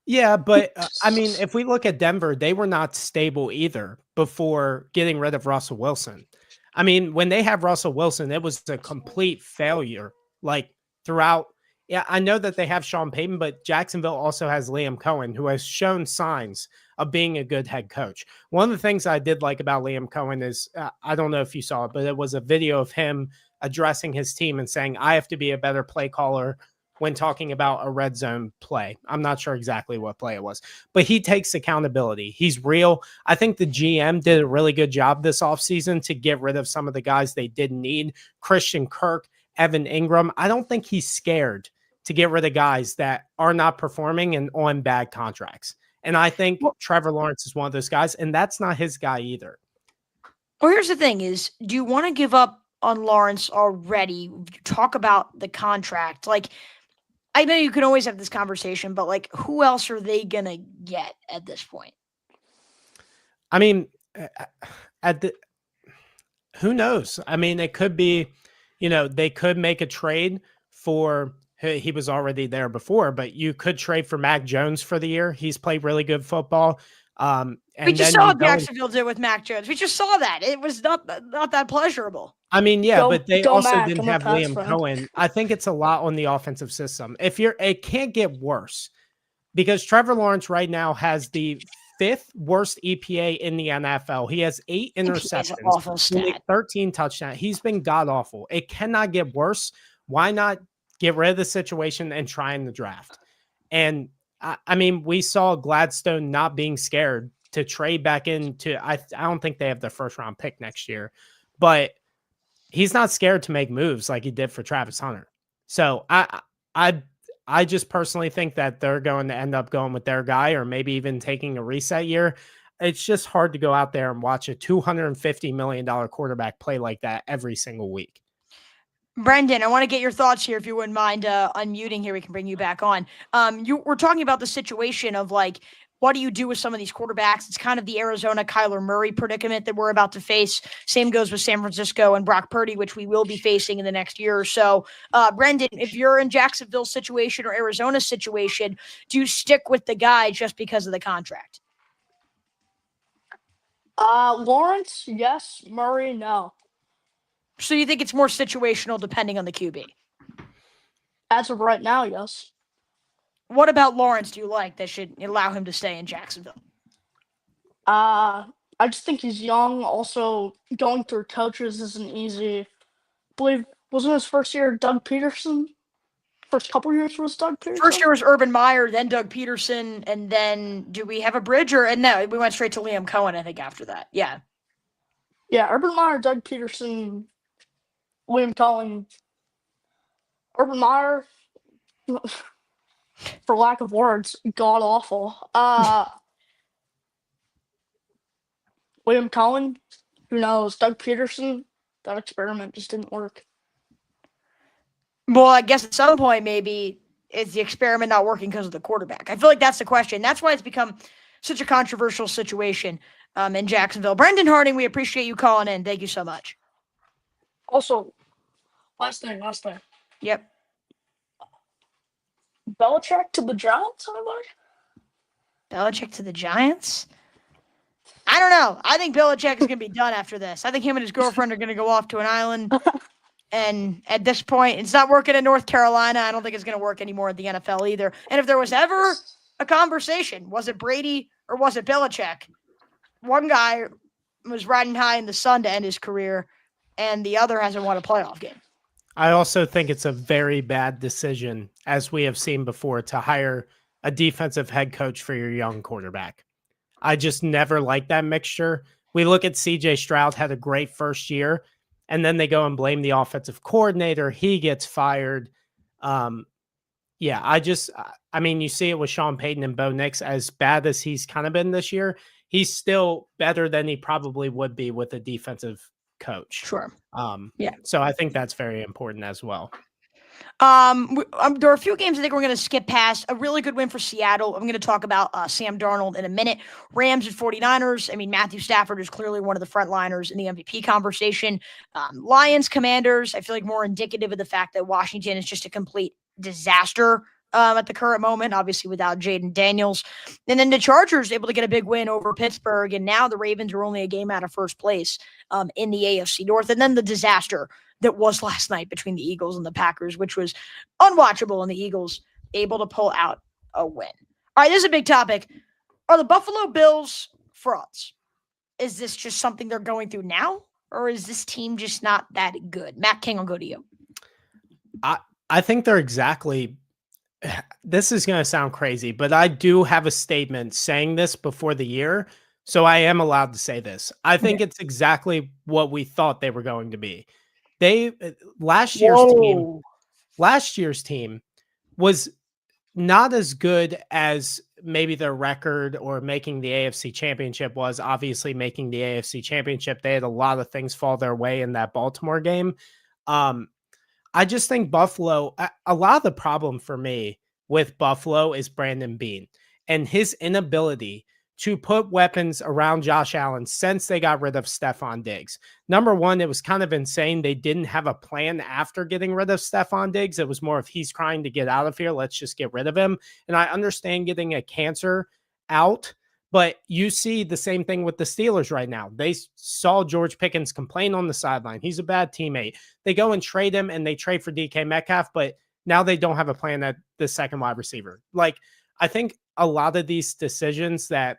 [SPEAKER 2] Yeah, but I mean, if we look at Denver, they were not stable either before getting rid of Russell Wilson. I mean, when they have Russell Wilson, it was a complete failure, like throughout. Yeah, I know that they have Sean Payton, but Jacksonville also has Liam Cohen, who has shown signs of being a good head coach. One of the things I did like about Liam Cohen is, I don't know if you saw it, but it was a video of him addressing his team and saying, I have to be a better play caller when talking about a red zone play. I'm not sure exactly what play it was, but he takes accountability. He's real. I think the GM did a really good job this offseason to get rid of some of the guys they didn't need. Christian Kirk, Evan Ingram. I don't think he's scared to get rid of guys that are not performing and on bad contracts. And I think Trevor Lawrence is one of those guys, and that's not his guy either.
[SPEAKER 1] Well, here's the thing is, do you want to give up on Lawrence already? Talk about the contract. Like, I know you can always have this conversation, but like, who else are they going to get at this point?
[SPEAKER 2] I mean, who knows? I mean, it could be, they could make a trade for, he was already there before, but you could trade for Mac Jones for the year. He's played really good football. And
[SPEAKER 1] we just saw what Jacksonville did with Mac Jones. We just saw that. It was not that pleasurable.
[SPEAKER 2] I mean, yeah, but they also didn't have Liam Cohen. I think it's a lot on the offensive system. It can't get worse because Trevor Lawrence right now has the 5th worst EPA in the NFL. He has 8 interceptions, 13 touchdowns. He's been god awful. It cannot get worse. Why not get rid of the situation and try in the draft? And I mean, we saw Gladstone not being scared to trade back into. I don't think they have their first round pick next year, but he's not scared to make moves like he did for Travis Hunter. So I just personally think that they're going to end up going with their guy or maybe even taking a reset year. It's just hard to go out there and watch a $250 million quarterback play like that every single week.
[SPEAKER 1] Brendan, I want to get your thoughts here. If you wouldn't mind unmuting here, we can bring you back on. We're talking about the situation of like, what do you do with some of these quarterbacks? It's kind of the Arizona Kyler Murray predicament that we're about to face. Same goes with San Francisco and Brock Purdy, which we will be facing in the next year or so. Brendan, if you're in Jacksonville's situation or Arizona's situation, do you stick with the guy just because of the contract?
[SPEAKER 3] Lawrence, yes. Murray, no.
[SPEAKER 1] So you think it's more situational depending on the QB?
[SPEAKER 3] As of right now, yes.
[SPEAKER 1] What about Lawrence do you like that should allow him to stay in Jacksonville?
[SPEAKER 3] I just think he's young. Also, going through coaches isn't easy. I believe, wasn't his first year Doug Peterson? First couple years was Doug Peterson?
[SPEAKER 1] First year was Urban Meyer, then Doug Peterson, and then do we have a bridge? And no, we went straight to Liam Cohen, I think, after that. Yeah.
[SPEAKER 3] Yeah, Urban Meyer, Doug Peterson, Liam Cohen. Urban Meyer, for lack of words, god-awful. Liam Cohen, who knows? Doug Peterson, that experiment just didn't work.
[SPEAKER 1] Well, I guess at some point, maybe is the experiment not working because of the quarterback? I feel like that's the question. That's why it's become such a controversial situation in Jacksonville. Brendan Harding, we appreciate you calling in. Thank you so much.
[SPEAKER 3] Also, last thing.
[SPEAKER 1] Yep.
[SPEAKER 3] Belichick to the Giants, anybody?
[SPEAKER 1] Belichick to the Giants? I don't know. I think Belichick is going to be done after this. I think him and his girlfriend are going to go off to an island. And at this point, it's not working in North Carolina. I don't think it's going to work anymore at the NFL either. And if there was ever a conversation, was it Brady or was it Belichick? One guy was riding high in the sun to end his career, and the other hasn't won a playoff game.
[SPEAKER 2] I also think it's a very bad decision, as we have seen before, to hire a defensive head coach for your young quarterback. I just never liked that mixture. We look at CJ Stroud, had a great first year, and then they go and blame the offensive coordinator. He gets fired. I mean, you see it with Sean Payton and Bo Nix. As bad as he's kind of been this year, he's still better than he probably would be with a defensive coach.
[SPEAKER 1] Sure.
[SPEAKER 2] Yeah. So I think that's very important as well.
[SPEAKER 1] There are a few games I think we're going to skip past. A really good win for Seattle. I'm going to talk about Sam Darnold in a minute. Rams and 49ers. I mean, Matthew Stafford is clearly one of the frontliners in the MVP conversation. Lions, Commanders. I feel like more indicative of the fact that Washington is just a complete disaster at the current moment, obviously without Jaden Daniels. And then the Chargers able to get a big win over Pittsburgh, and now the Ravens are only a game out of first place in the AFC North. And then the disaster that was last night between the Eagles and the Packers, which was unwatchable, and the Eagles able to pull out a win. All right, this is a big topic. Are the Buffalo Bills frauds? Is this just something they're going through now, or is this team just not that good? Matt King, I'll go to you.
[SPEAKER 2] I think they're exactly this is going to sound crazy, but I do have a statement saying this before the year. So I am allowed to say this. I think it's exactly what we thought they were going to be. They last year's team,
[SPEAKER 3] Whoa.
[SPEAKER 2] last year's team was not as good as maybe their record or making the AFC Championship was. Obviously, making the AFC Championship, they had a lot of things fall their way in that Baltimore game. I just think Buffalo, a lot of the problem for me with Buffalo is Brandon Beane and his inability to put weapons around Josh Allen since they got rid of Stephon Diggs. Number one, it was kind of insane. They didn't have a plan after getting rid of Stephon Diggs. It was more of he's crying to get out of here. Let's just get rid of him. And I understand getting a cancer out, but you see the same thing with the Steelers right now. They saw George Pickens complain on the sideline. He's a bad teammate. They go and trade him, and they trade for DK Metcalf, but now they don't have a plan at the second wide receiver. Like, I think a lot of these decisions that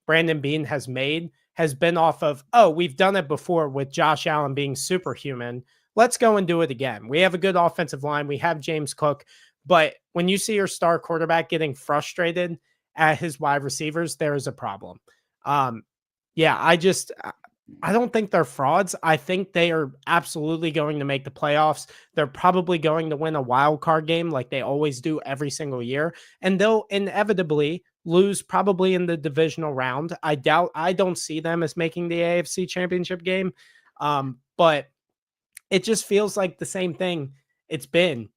[SPEAKER 2] Brandon Beane has made has been off of, oh, we've done it before with Josh Allen being superhuman. Let's go and do it again. We have a good offensive line. We have James Cook. But when you see your star quarterback getting frustrated at his wide receivers, there is a problem. Yeah, I don't think they're frauds. I think they are absolutely going to make the playoffs. They're probably going to win a wild card game like they always do every single year. And they'll inevitably lose probably in the divisional round. I don't see them as making the AFC Championship game. But it just feels like the same thing it's been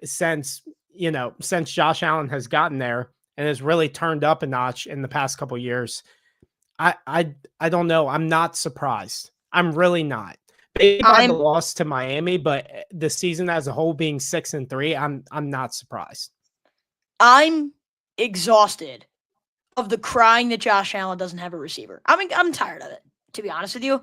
[SPEAKER 2] since Josh Allen has gotten there and has really turned up a notch in the past couple of years. I don't know. I'm not surprised. I'm really not. Maybe by the loss to Miami, but the season as a whole being 6-3, I'm not surprised.
[SPEAKER 1] I'm exhausted of the crying that Josh Allen doesn't have a receiver. I'm tired of it, to be honest with you.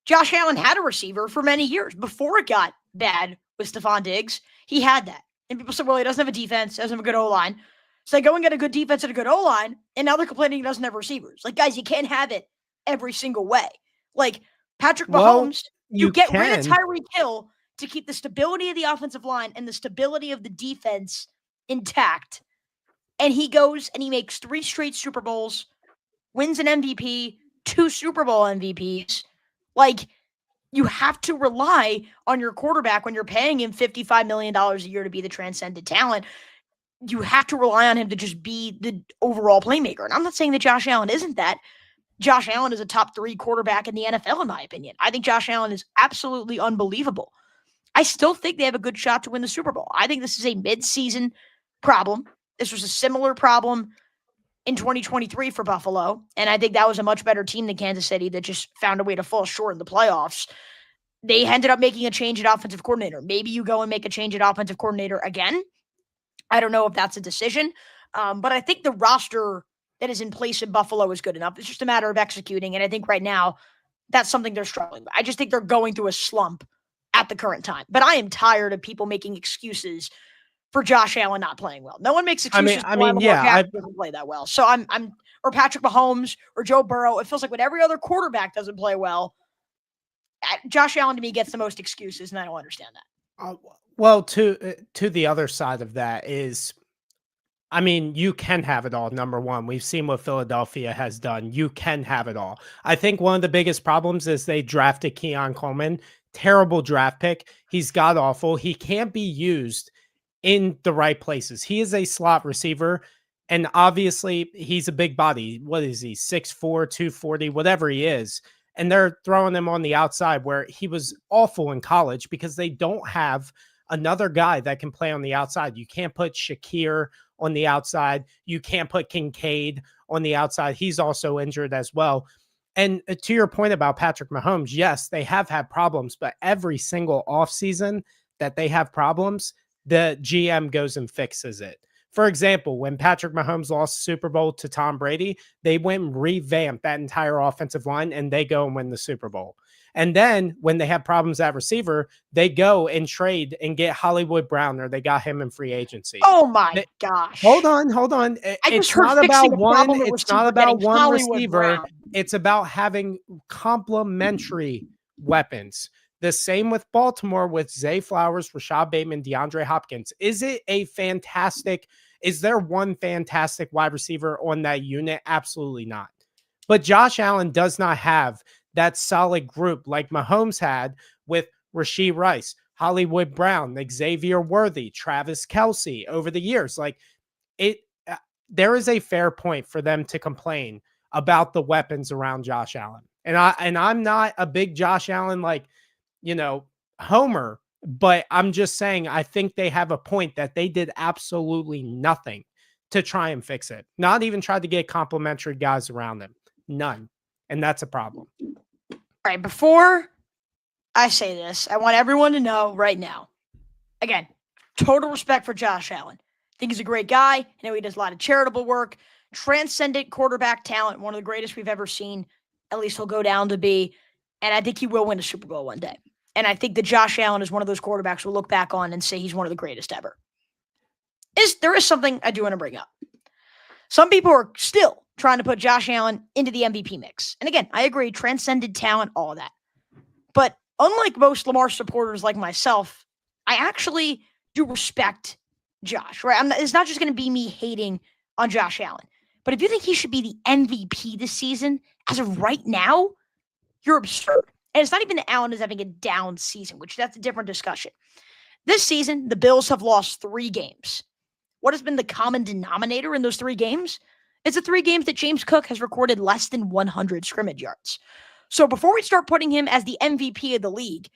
[SPEAKER 1] Josh Allen had a receiver for many years before it got bad with Stephon Diggs. He had that. And people said, well, he doesn't have a defense, doesn't have a good O-line. So they go and get a good defense and a good O-line, and now they're complaining he doesn't have receivers. Like, guys, you can't have it every single way. Like, Patrick Mahomes, you get rid of Tyreek Hill to keep the stability of the offensive line and the stability of the defense intact. And he goes and he makes 3 straight Super Bowls, wins an MVP, 2 Super Bowl MVPs. Like, you have to rely on your quarterback when you're paying him $55 million a year to be the transcendent talent. You have to rely on him to just be the overall playmaker. And I'm not saying that Josh Allen isn't that. Josh Allen is a top 3 quarterback in the NFL, in my opinion. I think Josh Allen is absolutely unbelievable. I still think they have a good shot to win the Super Bowl. I think this is a mid-season problem. This was a similar problem in 2023 for Buffalo, and I think that was a much better team than Kansas City that just found a way to fall short in the playoffs. They ended up making a change at offensive coordinator. Maybe you go and make a change at offensive coordinator again. I don't know if that's a decision, but I think the roster that is in place in Buffalo is good enough. It's just a matter of executing, and I think right now that's something they're struggling with. I just think they're going through a slump at the current time. But I am tired of people making excuses for Josh Allen not playing well. No one makes excuses. I doesn't play that well. So I'm or Patrick Mahomes or Joe Burrow. It feels like when every other quarterback doesn't play well, Josh Allen to me gets the most excuses, and I don't understand that.
[SPEAKER 2] Well, to the other side of that is, I mean, you can have it all. Number one, we've seen what Philadelphia has done. You can have it all. I think one of the biggest problems is they drafted Keon Coleman. Terrible draft pick. He's god awful. He can't be used in the right places. He is a slot receiver, and obviously he's a big body. What is he? 6'4", 240, whatever he is. And they're throwing him on the outside where he was awful in college because they don't have another guy that can play on the outside. You can't put Shakir on the outside. You can't put Kincaid on the outside. He's also injured as well. And to your point about Patrick Mahomes, yes, they have had problems, but every single offseason that they have problems, the GM goes and fixes it. For example, when Patrick Mahomes lost the Super Bowl to Tom Brady, they went and revamped that entire offensive line and they go and win the Super Bowl. And then when they have problems at receiver, they go and trade and get Hollywood Brown, or they got him in free agency.
[SPEAKER 1] Oh my gosh.
[SPEAKER 2] Hold on. It's not about one. It's not about one receiver. It's about having complementary weapons. The same with Baltimore with Zay Flowers, Rashad Bateman, DeAndre Hopkins. Is there one fantastic wide receiver on that unit? Absolutely not. But Josh Allen does not have that solid group like Mahomes had with Rashee Rice, Hollywood Brown, Xavier Worthy, Travis Kelce over the years. Like there is a fair point for them to complain about the weapons around Josh Allen. And I'm not a big Josh Allen homer, but I'm just saying I think they have a point that they did absolutely nothing to try and fix it. Not even tried to get complimentary guys around them. None. And that's a problem.
[SPEAKER 1] All right, before I say this, I want everyone to know right now. Again, total respect for Josh Allen. I think he's a great guy. I know he does a lot of charitable work. Transcendent quarterback talent, one of the greatest we've ever seen. At least he'll go down to be. And I think he will win a Super Bowl one day. And I think that Josh Allen is one of those quarterbacks we'll look back on and say he's one of the greatest ever. There is something I do want to bring up. Some people are still trying to put Josh Allen into the MVP mix. And again, I agree, transcended talent, all of that. But unlike most Lamar supporters like myself, I actually do respect Josh, right? It's not just going to be me hating on Josh Allen. But if you think he should be the MVP this season, as of right now, you're absurd. And it's not even that Allen is having a down season, which that's a different discussion. This season, the Bills have lost 3 games. What has been the common denominator in those 3 games? It's the 3 games that James Cook has recorded less than 100 scrimmage yards. So before we start putting him as the MVP of the league,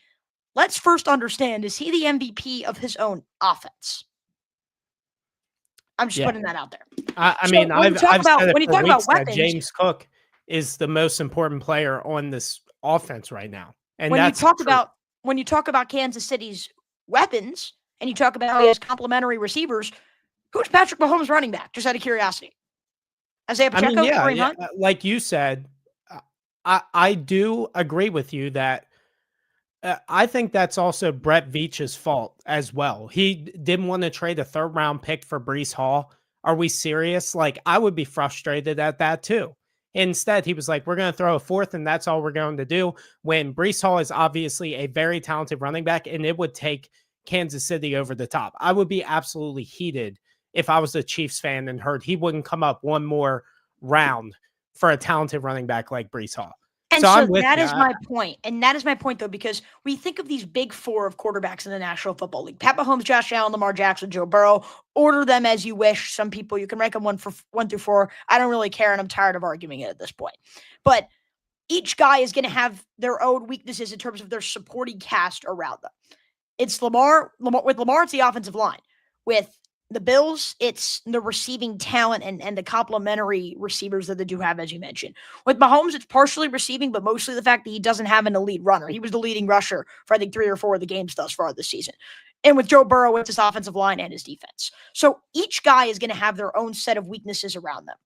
[SPEAKER 1] let's first understand, is he the MVP of his own offense? I'm just putting that out there.
[SPEAKER 2] I've said it for weeks that James Cook is the most important player on this offense right now. And
[SPEAKER 1] when you talk about Kansas City's weapons and you talk about his complementary receivers, who's Patrick Mahomes running back? Just out of curiosity. Isaiah Pacheco?
[SPEAKER 2] Like you said, I do agree with you that I think that's also Brett Veach's fault as well. He didn't want to trade a 3rd-round pick for Breece Hall. Are we serious? Like, I would be frustrated at that too. Instead, he was like, we're going to throw a 4th and that's all we're going to do, when Breece Hall is obviously a very talented running back and it would take Kansas City over the top. I would be absolutely heated if I was a Chiefs fan and heard he wouldn't come up one more round for a talented running back like Breece Hall.
[SPEAKER 1] And so that is my point. And that is my point, though, because we think of these big 4 of quarterbacks in the National Football League: Pat Mahomes, Josh Allen, Lamar Jackson, Joe Burrow. Order them as you wish. Some people, you can rank them 1 through 4. I don't really care, and I'm tired of arguing it at this point. But each guy is going to have their own weaknesses in terms of their supporting cast around them. It's Lamar. With Lamar, it's the offensive line. With the Bills, it's the receiving talent and the complementary receivers that they do have, as you mentioned. With Mahomes, it's partially receiving, but mostly the fact that he doesn't have an elite runner. He was the leading rusher for, I think, 3 or 4 of the games thus far this season. And with Joe Burrow, it's his offensive line and his defense. So each guy is going to have their own set of weaknesses around them.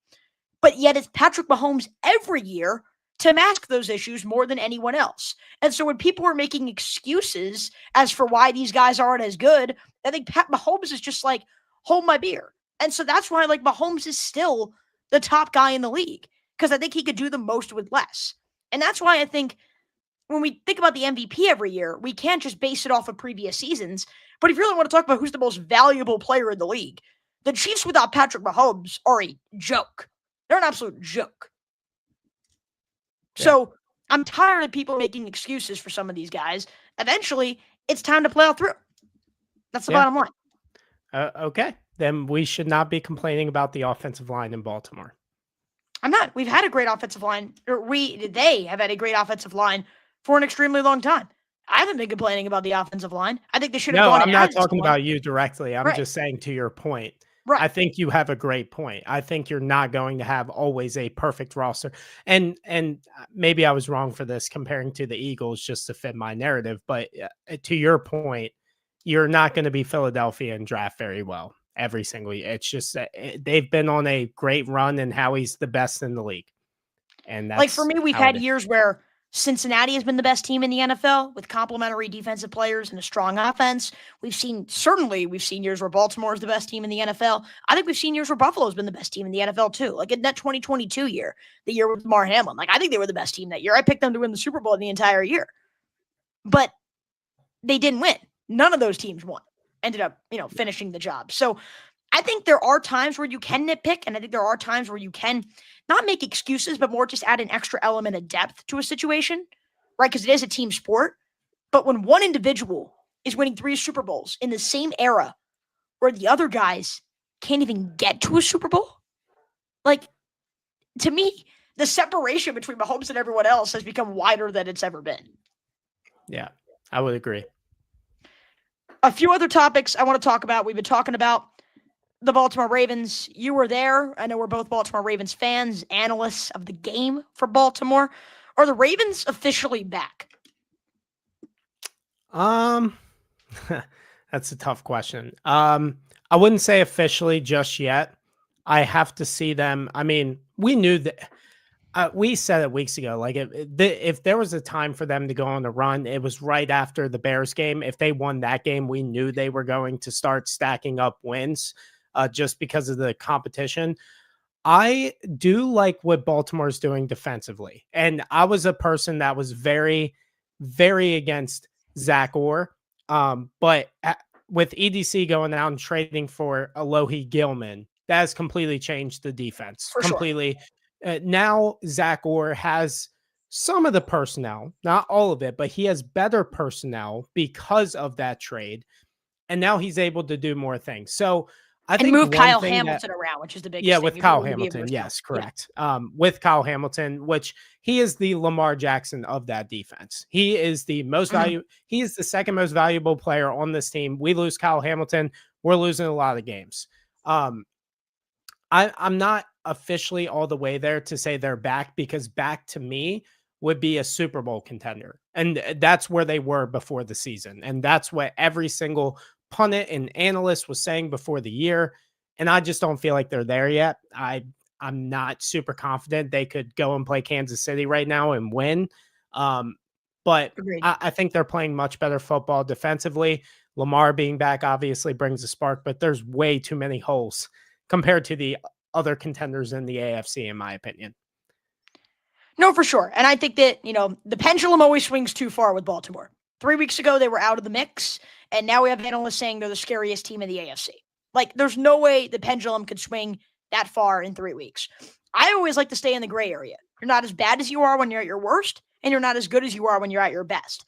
[SPEAKER 1] But yet it's Patrick Mahomes every year to mask those issues more than anyone else. And so when people are making excuses as for why these guys aren't as good, I think Pat Mahomes is just like, hold my beer. And so that's why, like, Mahomes is still the top guy in the league, because I think he could do the most with less. And that's why I think when we think about the MVP every year, we can't just base it off of previous seasons. But if you really want to talk about who's the most valuable player in the league, the Chiefs without Patrick Mahomes are a joke. They're an absolute joke. Yeah. So I'm tired of people making excuses for some of these guys. Eventually, it's time to plow through. That's the bottom line.
[SPEAKER 2] Okay, then we should not be complaining about the offensive line in Baltimore.
[SPEAKER 1] I'm not. We've had a great offensive line. They have had a great offensive line for an extremely long time. I haven't been complaining about the offensive line. I think they should have gone.
[SPEAKER 2] No, I'm not talking about you directly. I'm just saying, to your point.
[SPEAKER 1] Right.
[SPEAKER 2] I think you have a great point. I think you're not going to have always a perfect roster. And maybe I was wrong for this, comparing to the Eagles just to fit my narrative. But to your point, you're not going to be Philadelphia and draft very well every single year. It's just they've been on a great run, and Howie's the best in the league. And that's,
[SPEAKER 1] like, for me, we've had years where Cincinnati has been the best team in the NFL with complementary defensive players and a strong offense. We've seen years where Baltimore is the best team in the NFL. I think we've seen years where Buffalo's been the best team in the NFL too. Like in that 2022 year, the year with Lamar Hamlin. Like, I think they were the best team that year. I picked them to win the Super Bowl the entire year. But they didn't win. None of those teams won. Ended up, finishing the job. So I think there are times where you can nitpick, and I think there are times where you can not make excuses, but more just add an extra element of depth to a situation, right? Because it is a team sport. But when one individual is winning 3 Super Bowls in the same era where the other guys can't even get to a Super Bowl, like, to me, the separation between Mahomes and everyone else has become wider than it's ever been.
[SPEAKER 2] Yeah, I would agree.
[SPEAKER 1] A few other topics I want to talk about. We've been talking about the Baltimore Ravens. You were there. I know we're both Baltimore Ravens fans, analysts of the game for Baltimore. Are the Ravens officially back?
[SPEAKER 2] That's a tough question. I wouldn't say officially just yet. I have to see them. I mean, we knew that. We said it weeks ago. Like, if there was a time for them to go on a run, it was right after the Bears game. If they won that game, we knew they were going to start stacking up wins, just because of the competition. I do like what Baltimore's doing defensively, and I was a person that was very, very against Zach Orr. But with EDC going out and trading for Alohi Gilman, that has completely changed the defense.
[SPEAKER 1] For sure.
[SPEAKER 2] Completely. Now Zach Orr has some of the personnel, not all of it, but he has better personnel because of that trade. And now he's able to do more things. So I think
[SPEAKER 1] move
[SPEAKER 2] one
[SPEAKER 1] Kyle
[SPEAKER 2] thing
[SPEAKER 1] Hamilton around, which is the biggest
[SPEAKER 2] yeah,
[SPEAKER 1] thing.
[SPEAKER 2] with
[SPEAKER 1] He's
[SPEAKER 2] Kyle
[SPEAKER 1] willing to be
[SPEAKER 2] Hamilton.
[SPEAKER 1] versatile.
[SPEAKER 2] Yes, correct. With Kyle Hamilton, which he is the Lamar Jackson of that defense. He is the most valuable. He is the second most valuable player on this team. We lose Kyle Hamilton, we're losing a lot of games. I'm not officially all the way there to say they're back, because back to me would be a Super Bowl contender. And that's where they were before the season. And that's what every single pundit and analyst was saying before the year. And I just don't feel like they're there yet. I'm not super confident they could go and play Kansas City right now and win. But I think they're playing much better football defensively. Lamar being back obviously brings a spark, but there's way too many holes compared to the other contenders in the AFC, in my opinion.
[SPEAKER 1] No, for sure. And I think that, the pendulum always swings too far with Baltimore. 3 weeks ago, they were out of the mix, and now we have analysts saying they're the scariest team in the AFC. Like, there's no way the pendulum could swing that far in 3 weeks. I always like to stay in the gray area. You're not as bad as you are when you're at your worst, and you're not as good as you are when you're at your best.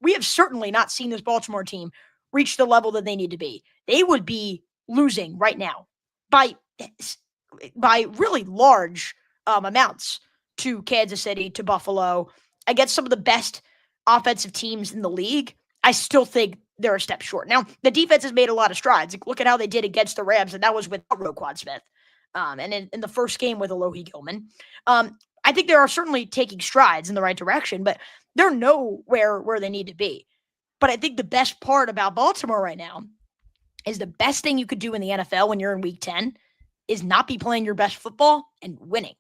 [SPEAKER 1] We have certainly not seen this Baltimore team reach the level that they need to be. They would be losing right now by really large amounts to Kansas City, to Buffalo, against some of the best offensive teams in the league. I still think they're a step short. Now, the defense has made a lot of strides. Like, look at how they did against the Rams, and that was without Roquan Smith. And in the first game with Alohi Gilman. I think they are certainly taking strides in the right direction, but they're nowhere where they need to be. But I think the best part about Baltimore right now is the best thing you could do in the NFL when you're in week 10 is not be playing your best football and winning.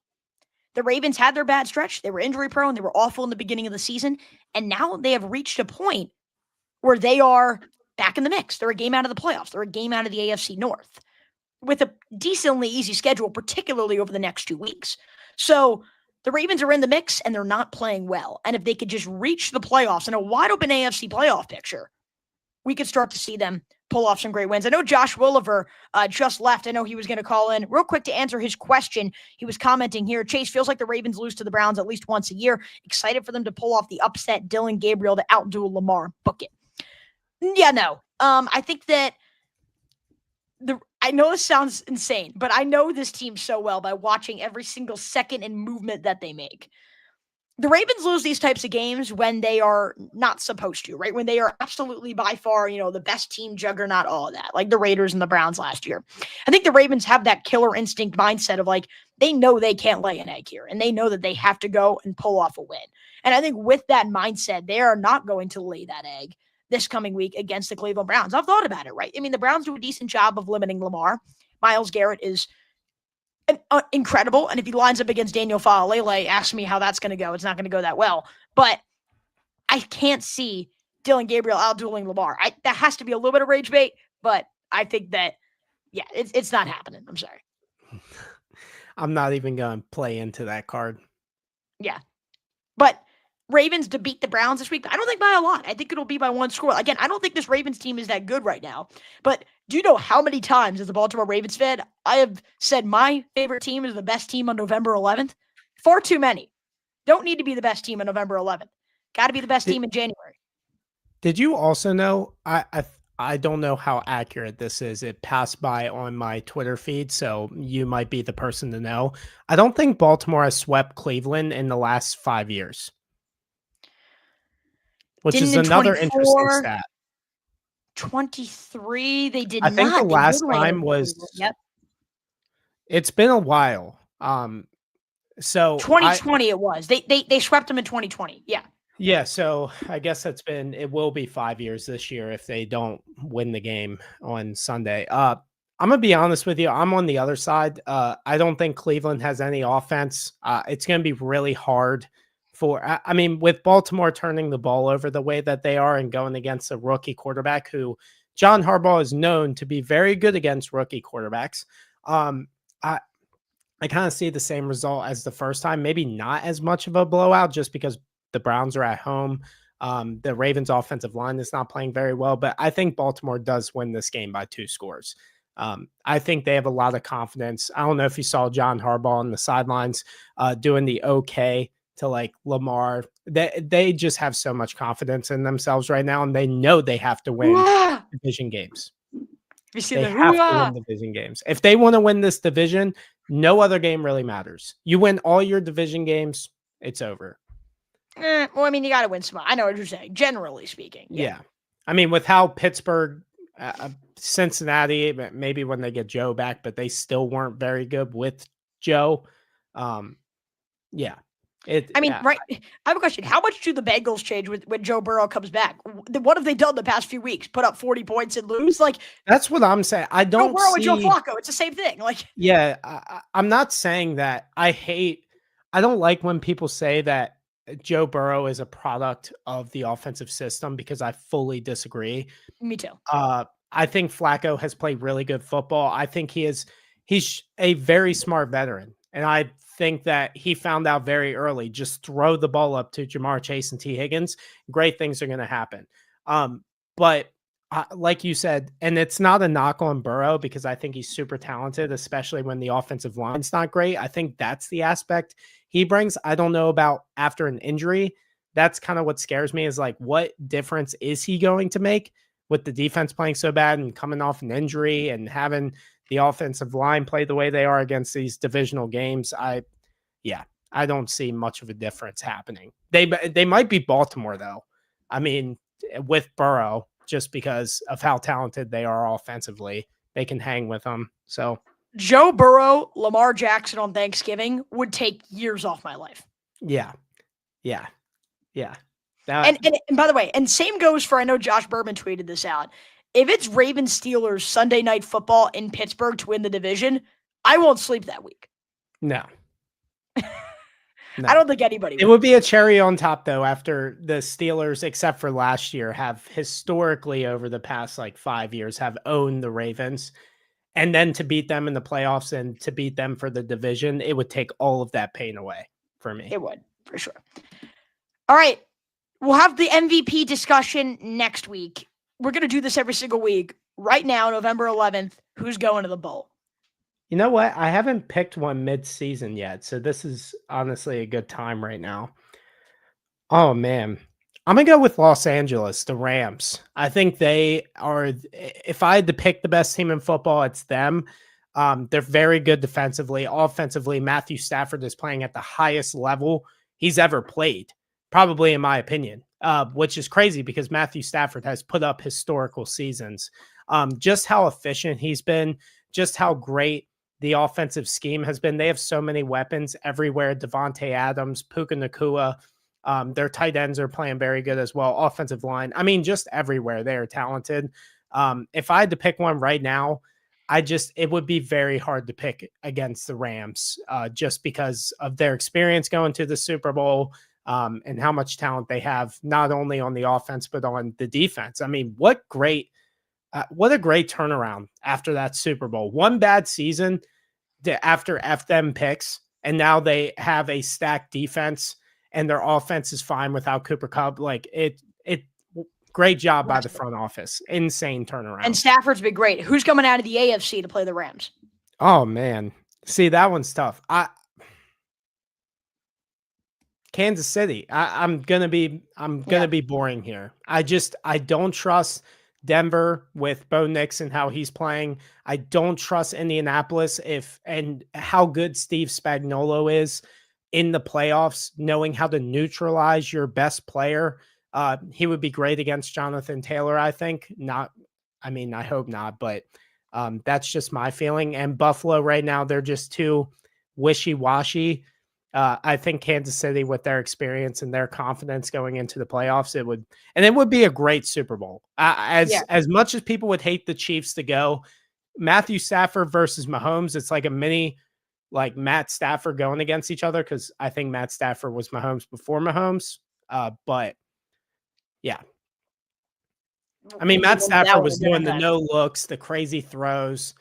[SPEAKER 1] The Ravens had their bad stretch. They were injury prone. They were awful in the beginning of the season. And now they have reached a point where they are back in the mix. They're a game out of the playoffs. They're a game out of the AFC North with a decently easy schedule, particularly over the next 2 weeks. So the Ravens are in the mix and they're not playing well. And if they could just reach the playoffs in a wide open AFC playoff picture, we could start to see them pull off some great wins. I know Josh Williver just left. I know he was going to call in real quick to answer his question. He was commenting here. Chase, feels like the Ravens lose to the Browns at least once a year. Excited for them to pull off the upset Dylan Gabriel to outdo Lamar. Book it. Yeah, no. I think that I know this sounds insane, but I know this team so well by watching every single second and movement that they make. The Ravens lose these types of games when they are not supposed to, right? When they are absolutely by far, the best team, juggernaut, all of that, like the Raiders and the Browns last year. I think the Ravens have that killer instinct mindset of like, they know they can't lay an egg here and they know that they have to go and pull off a win. And I think with that mindset, they are not going to lay that egg this coming week against the Cleveland Browns. I've thought about it, right? I mean, the Browns do a decent job of limiting Lamar. Myles Garrett is incredible. And if he lines up against Daniel Faalele, ask me how that's going to go. It's not going to go that well. But I can't see Dylan Gabriel outdueling Lamar. That has to be a little bit of rage bait, but I think that, yeah, it's not happening. I'm sorry.
[SPEAKER 2] I'm not even going to play into that card.
[SPEAKER 1] Yeah. But Ravens to beat the Browns this week, but I don't think by a lot. I think it'll be by one score. Again, I don't think this Ravens team is that good right now. But do you know how many times as a Baltimore Ravens fan I have said my favorite team is the best team on November 11th? Far too many. Don't need to be the best team on November 11th. Got to be the best team in January.
[SPEAKER 2] Did you also know? I don't know how accurate this is. It passed by on my Twitter feed, so you might be the person to know. I don't think Baltimore has swept Cleveland in the last 5 years, which
[SPEAKER 1] Didn't
[SPEAKER 2] is
[SPEAKER 1] in
[SPEAKER 2] another interesting
[SPEAKER 1] 24,
[SPEAKER 2] stat.
[SPEAKER 1] 23, they did
[SPEAKER 2] I think the
[SPEAKER 1] not. They
[SPEAKER 2] last
[SPEAKER 1] did land
[SPEAKER 2] time
[SPEAKER 1] in
[SPEAKER 2] was.
[SPEAKER 1] Cleveland. Yep.
[SPEAKER 2] It's been a while. So
[SPEAKER 1] 2020 it was. They swept them in 2020. Yeah.
[SPEAKER 2] Yeah, so I guess it will be 5 years this year if they don't win the game on Sunday. I'm gonna be honest with you. I'm on the other side. I don't think Cleveland has any offense. It's gonna be really hard I mean, with Baltimore turning the ball over the way that they are and going against a rookie quarterback who John Harbaugh is known to be very good against rookie quarterbacks. I I kind of see the same result as the first time, maybe not as much of a blowout just because the Browns are at home. The Ravens offensive line is not playing very well, but I think Baltimore does win this game by 2 scores. I think they have a lot of confidence. I don't know if you saw John Harbaugh on the sidelines doing the okay to like Lamar. They just have so much confidence in themselves right now, and they know they have to win
[SPEAKER 1] Hoo-ah!
[SPEAKER 2] division games.
[SPEAKER 1] You see
[SPEAKER 2] They
[SPEAKER 1] the
[SPEAKER 2] have to
[SPEAKER 1] hoo-ah!
[SPEAKER 2] win division games. If they want to win this division, no other game really matters. You win all your division games, it's over.
[SPEAKER 1] Well, I mean, you got to win some. I know what you're saying, generally speaking.
[SPEAKER 2] Yeah. I mean, with how Pittsburgh, Cincinnati, maybe when they get Joe back, but they still weren't very good with Joe. Yeah.
[SPEAKER 1] Right. I have a question. How much do the Bengals change when Joe Burrow comes back? What have they done the past few weeks? Put up 40 points and lose? Like,
[SPEAKER 2] that's what I'm saying. I
[SPEAKER 1] Joe
[SPEAKER 2] don't
[SPEAKER 1] Burrow
[SPEAKER 2] see
[SPEAKER 1] and Joe Flacco. It's the same thing. Like,
[SPEAKER 2] yeah, I'm not saying that. I don't like when people say that Joe Burrow is a product of the offensive system because I fully disagree.
[SPEAKER 1] me too.
[SPEAKER 2] I think Flacco has played really good football. I think he's a very smart veteran. And I think that he found out very early, just throw the ball up to Jamar Chase and T. Higgins. Great things are going to happen. But like you said, and it's not a knock on Burrow because I think he's super talented, especially when the offensive line's not great. I think that's the aspect he brings. I don't know about after an injury. That's kind of what scares me is like, what difference is he going to make with the defense playing so bad and coming off an injury and having the offensive line play the way they are against these divisional games? I don't see much of a difference happening. They might be Baltimore though. I mean, with Burrow, just because of how talented they are offensively, they can hang with them. So
[SPEAKER 1] Joe Burrow, Lamar Jackson on Thanksgiving would take years off my life.
[SPEAKER 2] Yeah.
[SPEAKER 1] And by the way, and same goes for, I know Josh Berman tweeted this out. If it's Ravens Steelers Sunday Night Football in Pittsburgh to win the division, I won't sleep that week.
[SPEAKER 2] No.
[SPEAKER 1] I don't think anybody
[SPEAKER 2] would. It would be a cherry on top, though, after the Steelers, except for last year, have historically over the past like 5 years have owned the Ravens. And then to beat them in the playoffs and to beat them for the division, it would take all of that pain away for me.
[SPEAKER 1] It would, for sure. All right. We'll have the MVP discussion next week. We're going to do this every single week. Right now, November 11th, who's going to the bowl?
[SPEAKER 2] You know what? I haven't picked one mid-season yet, so this is honestly a good time right now. Oh, man. I'm going to go with Los Angeles, the Rams. I think they are, if I had to pick the best team in football, it's them. They're very good defensively. Offensively, Matthew Stafford is playing at the highest level he's ever played, probably in my opinion, which is crazy because Matthew Stafford has put up historical seasons. Just how efficient he's been, just how great the offensive scheme has been. They have so many weapons everywhere. Devontae Adams, Puka Nacua. Their tight ends are playing very good as well. Offensive line. I mean, just everywhere. They are talented. If I had to pick one right now, it would be very hard to pick against the Rams just because of their experience going to the Super Bowl and how much talent they have, not only on the offense, but on the defense. I mean, what a great turnaround after that Super Bowl. One bad season after them picks, and now they have a stacked defense and their offense is fine without Cooper Kupp. Like great job by the front office. Insane turnaround.
[SPEAKER 1] And Stafford's been great. Who's coming out of the AFC to play the Rams?
[SPEAKER 2] Oh man. See, that one's tough. Kansas City. I'm gonna be boring here. I don't trust Denver with Bo Nix and how he's playing. I don't trust Indianapolis and how good Steve Spagnuolo is in the playoffs, knowing how to neutralize your best player. He would be great against Jonathan Taylor, I think. I hope not, but that's just my feeling. And Buffalo right now, they're just too wishy-washy. I think Kansas City, with their experience and their confidence going into the playoffs, it would be a great Super Bowl. As much as people would hate the Chiefs to go, Matthew Stafford versus Mahomes, it's like a mini like Matt Stafford going against each other, because I think Matt Stafford was Mahomes before Mahomes. But yeah. I mean, Matt Stafford was doing the no looks, the crazy throws.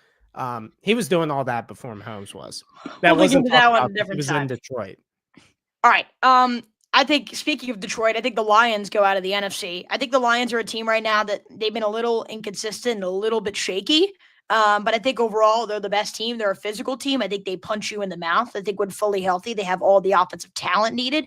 [SPEAKER 2] He was doing all that before Mahomes was. That wasn't
[SPEAKER 1] that one
[SPEAKER 2] about
[SPEAKER 1] a different
[SPEAKER 2] he was
[SPEAKER 1] time.
[SPEAKER 2] in Detroit.
[SPEAKER 1] All right. I think, speaking of Detroit, I think the Lions go out of the NFC. I think the Lions are a team right now that they've been a little inconsistent and a little bit shaky. But I think overall they're the best team. They're a physical team. I think they punch you in the mouth. I think when fully healthy, they have all the offensive talent needed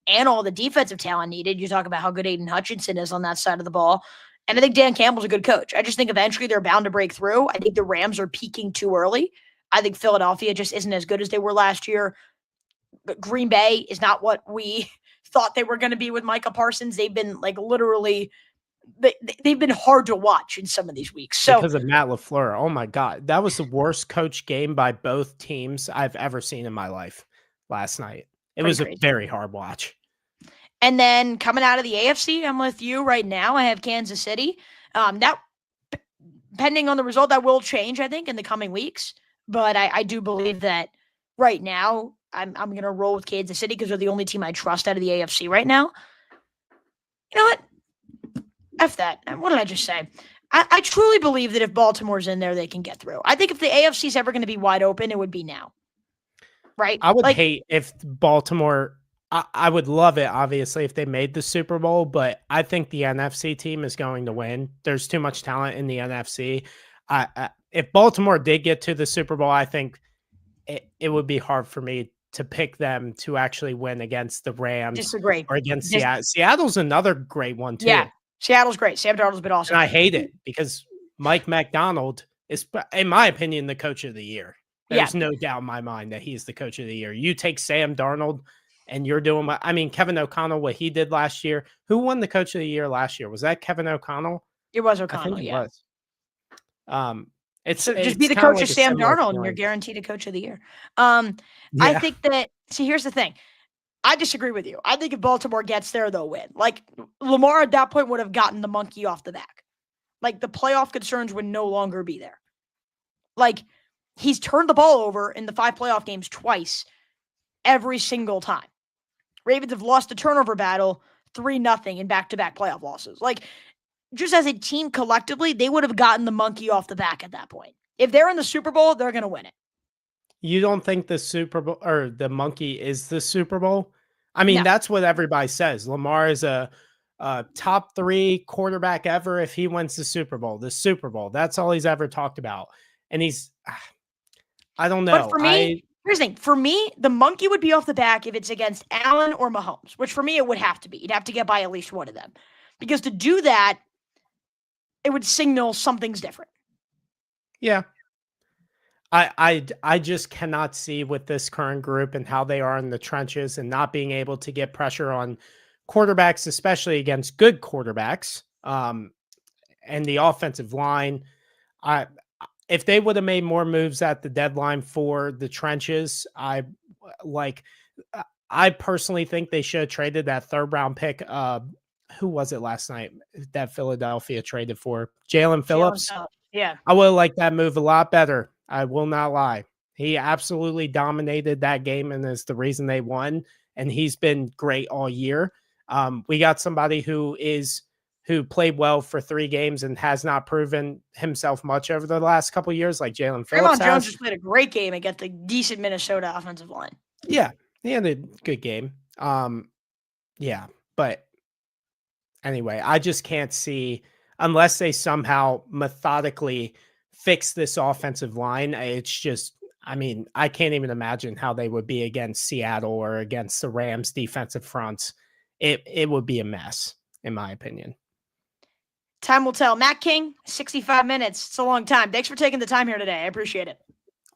[SPEAKER 1] and all the defensive talent needed. You talk about how good Aiden Hutchinson is on that side of the ball. And I think Dan Campbell's a good coach. I just think eventually they're bound to break through. I think the Rams are peaking too early. I think Philadelphia just isn't as good as they were last year. But Green Bay is not what we thought they were going to be with Micah Parsons. They've been like literally they've been hard to watch in some of these weeks. So
[SPEAKER 2] because of Matt LaFleur. Oh my God. That was the worst coach game by both teams I've ever seen in my life last night. It was a very hard watch.
[SPEAKER 1] And then coming out of the AFC, I'm with you right now. I have Kansas City. That, depending on the result, that will change, I think, in the coming weeks. But I do believe that right now, I'm going to roll with Kansas City because they're the only team I trust out of the AFC right now. You know what? F that. What did I just say? I truly believe that if Baltimore's in there, they can get through. I think if the AFC is ever going to be wide open, it would be now. Right?
[SPEAKER 2] I would hate if Baltimore... I would love it, obviously, if they made the Super Bowl, but I think the NFC team is going to win. There's too much talent in the NFC. If Baltimore did get to the Super Bowl, I think it would be hard for me to pick them to actually win against the Rams.
[SPEAKER 1] Disagree.
[SPEAKER 2] Or against Seattle. Seattle's another great one, too.
[SPEAKER 1] Yeah, Seattle's great. Sam Darnold's been awesome.
[SPEAKER 2] And I hate it because Mike McDonald is, in my opinion, the coach of the year. There's no doubt in my mind that he's the coach of the year. You take Sam Darnold, and you're doing Kevin O'Connell, what he did last year. Who won the coach of the year last year? Was that Kevin O'Connell?
[SPEAKER 1] It was O'Connell,
[SPEAKER 2] I think
[SPEAKER 1] yeah.
[SPEAKER 2] It was.
[SPEAKER 1] Just be the coach of Sam Darnold and you're guaranteed a coach of the year. I think that, here's the thing. I disagree with you. I think if Baltimore gets there, they'll win. Like, Lamar at that point would have gotten the monkey off the back. Like, the playoff concerns would no longer be there. Like, he's turned the ball over in the 5 playoff games twice, every single time. Ravens have lost the turnover battle 3-0 in back-to-back playoff losses. Like, just as a team collectively, they would have gotten the monkey off the back at that point. If they're in the Super Bowl, they're going to win it.
[SPEAKER 2] You don't think the Super Bowl or the monkey is the Super Bowl? I mean, that's what everybody says. Lamar is a top 3 quarterback ever if he wins the Super Bowl. The Super Bowl. That's all he's ever talked about. And he's, I don't know.
[SPEAKER 1] But for me, here's the thing. For me, the monkey would be off the back if it's against Allen or Mahomes, which for me it would have to be. You'd have to get by at least one of them. Because to do that, it would signal something's different.
[SPEAKER 2] Yeah. I just cannot see with this current group and how they are in the trenches and not being able to get pressure on quarterbacks, especially against good quarterbacks, and the offensive line. If they would have made more moves at the deadline for the trenches, I personally think they should have traded that 3rd round pick. Who was it last night that Philadelphia traded for? Jalen Phillips.
[SPEAKER 1] Yeah.
[SPEAKER 2] I would have liked that move a lot better. I will not lie. He absolutely dominated that game and is the reason they won. And he's been great all year. We got somebody who played well for 3 games and has not proven himself much over the last couple of years, like Jalen Phillips.
[SPEAKER 1] Draymond Jones just played a great game against a decent Minnesota offensive line.
[SPEAKER 2] Yeah, he had a good game. Yeah, but anyway, I just can't see unless they somehow methodically fix this offensive line. It's just, I mean, I can't even imagine how they would be against Seattle or against the Rams defensive fronts. It would be a mess, in my opinion.
[SPEAKER 1] Time will tell. Matt King, 65 minutes. It's a long time. Thanks for taking the time here today. I appreciate it.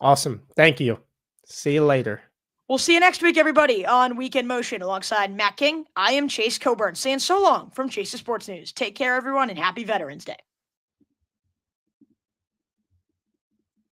[SPEAKER 2] Awesome. Thank you. See you later.
[SPEAKER 1] We'll see you next week, everybody, on Weekend Motion alongside Matt King. I am Chase Coburn saying so long from Chase's Sports News. Take care, everyone, and happy Veterans Day.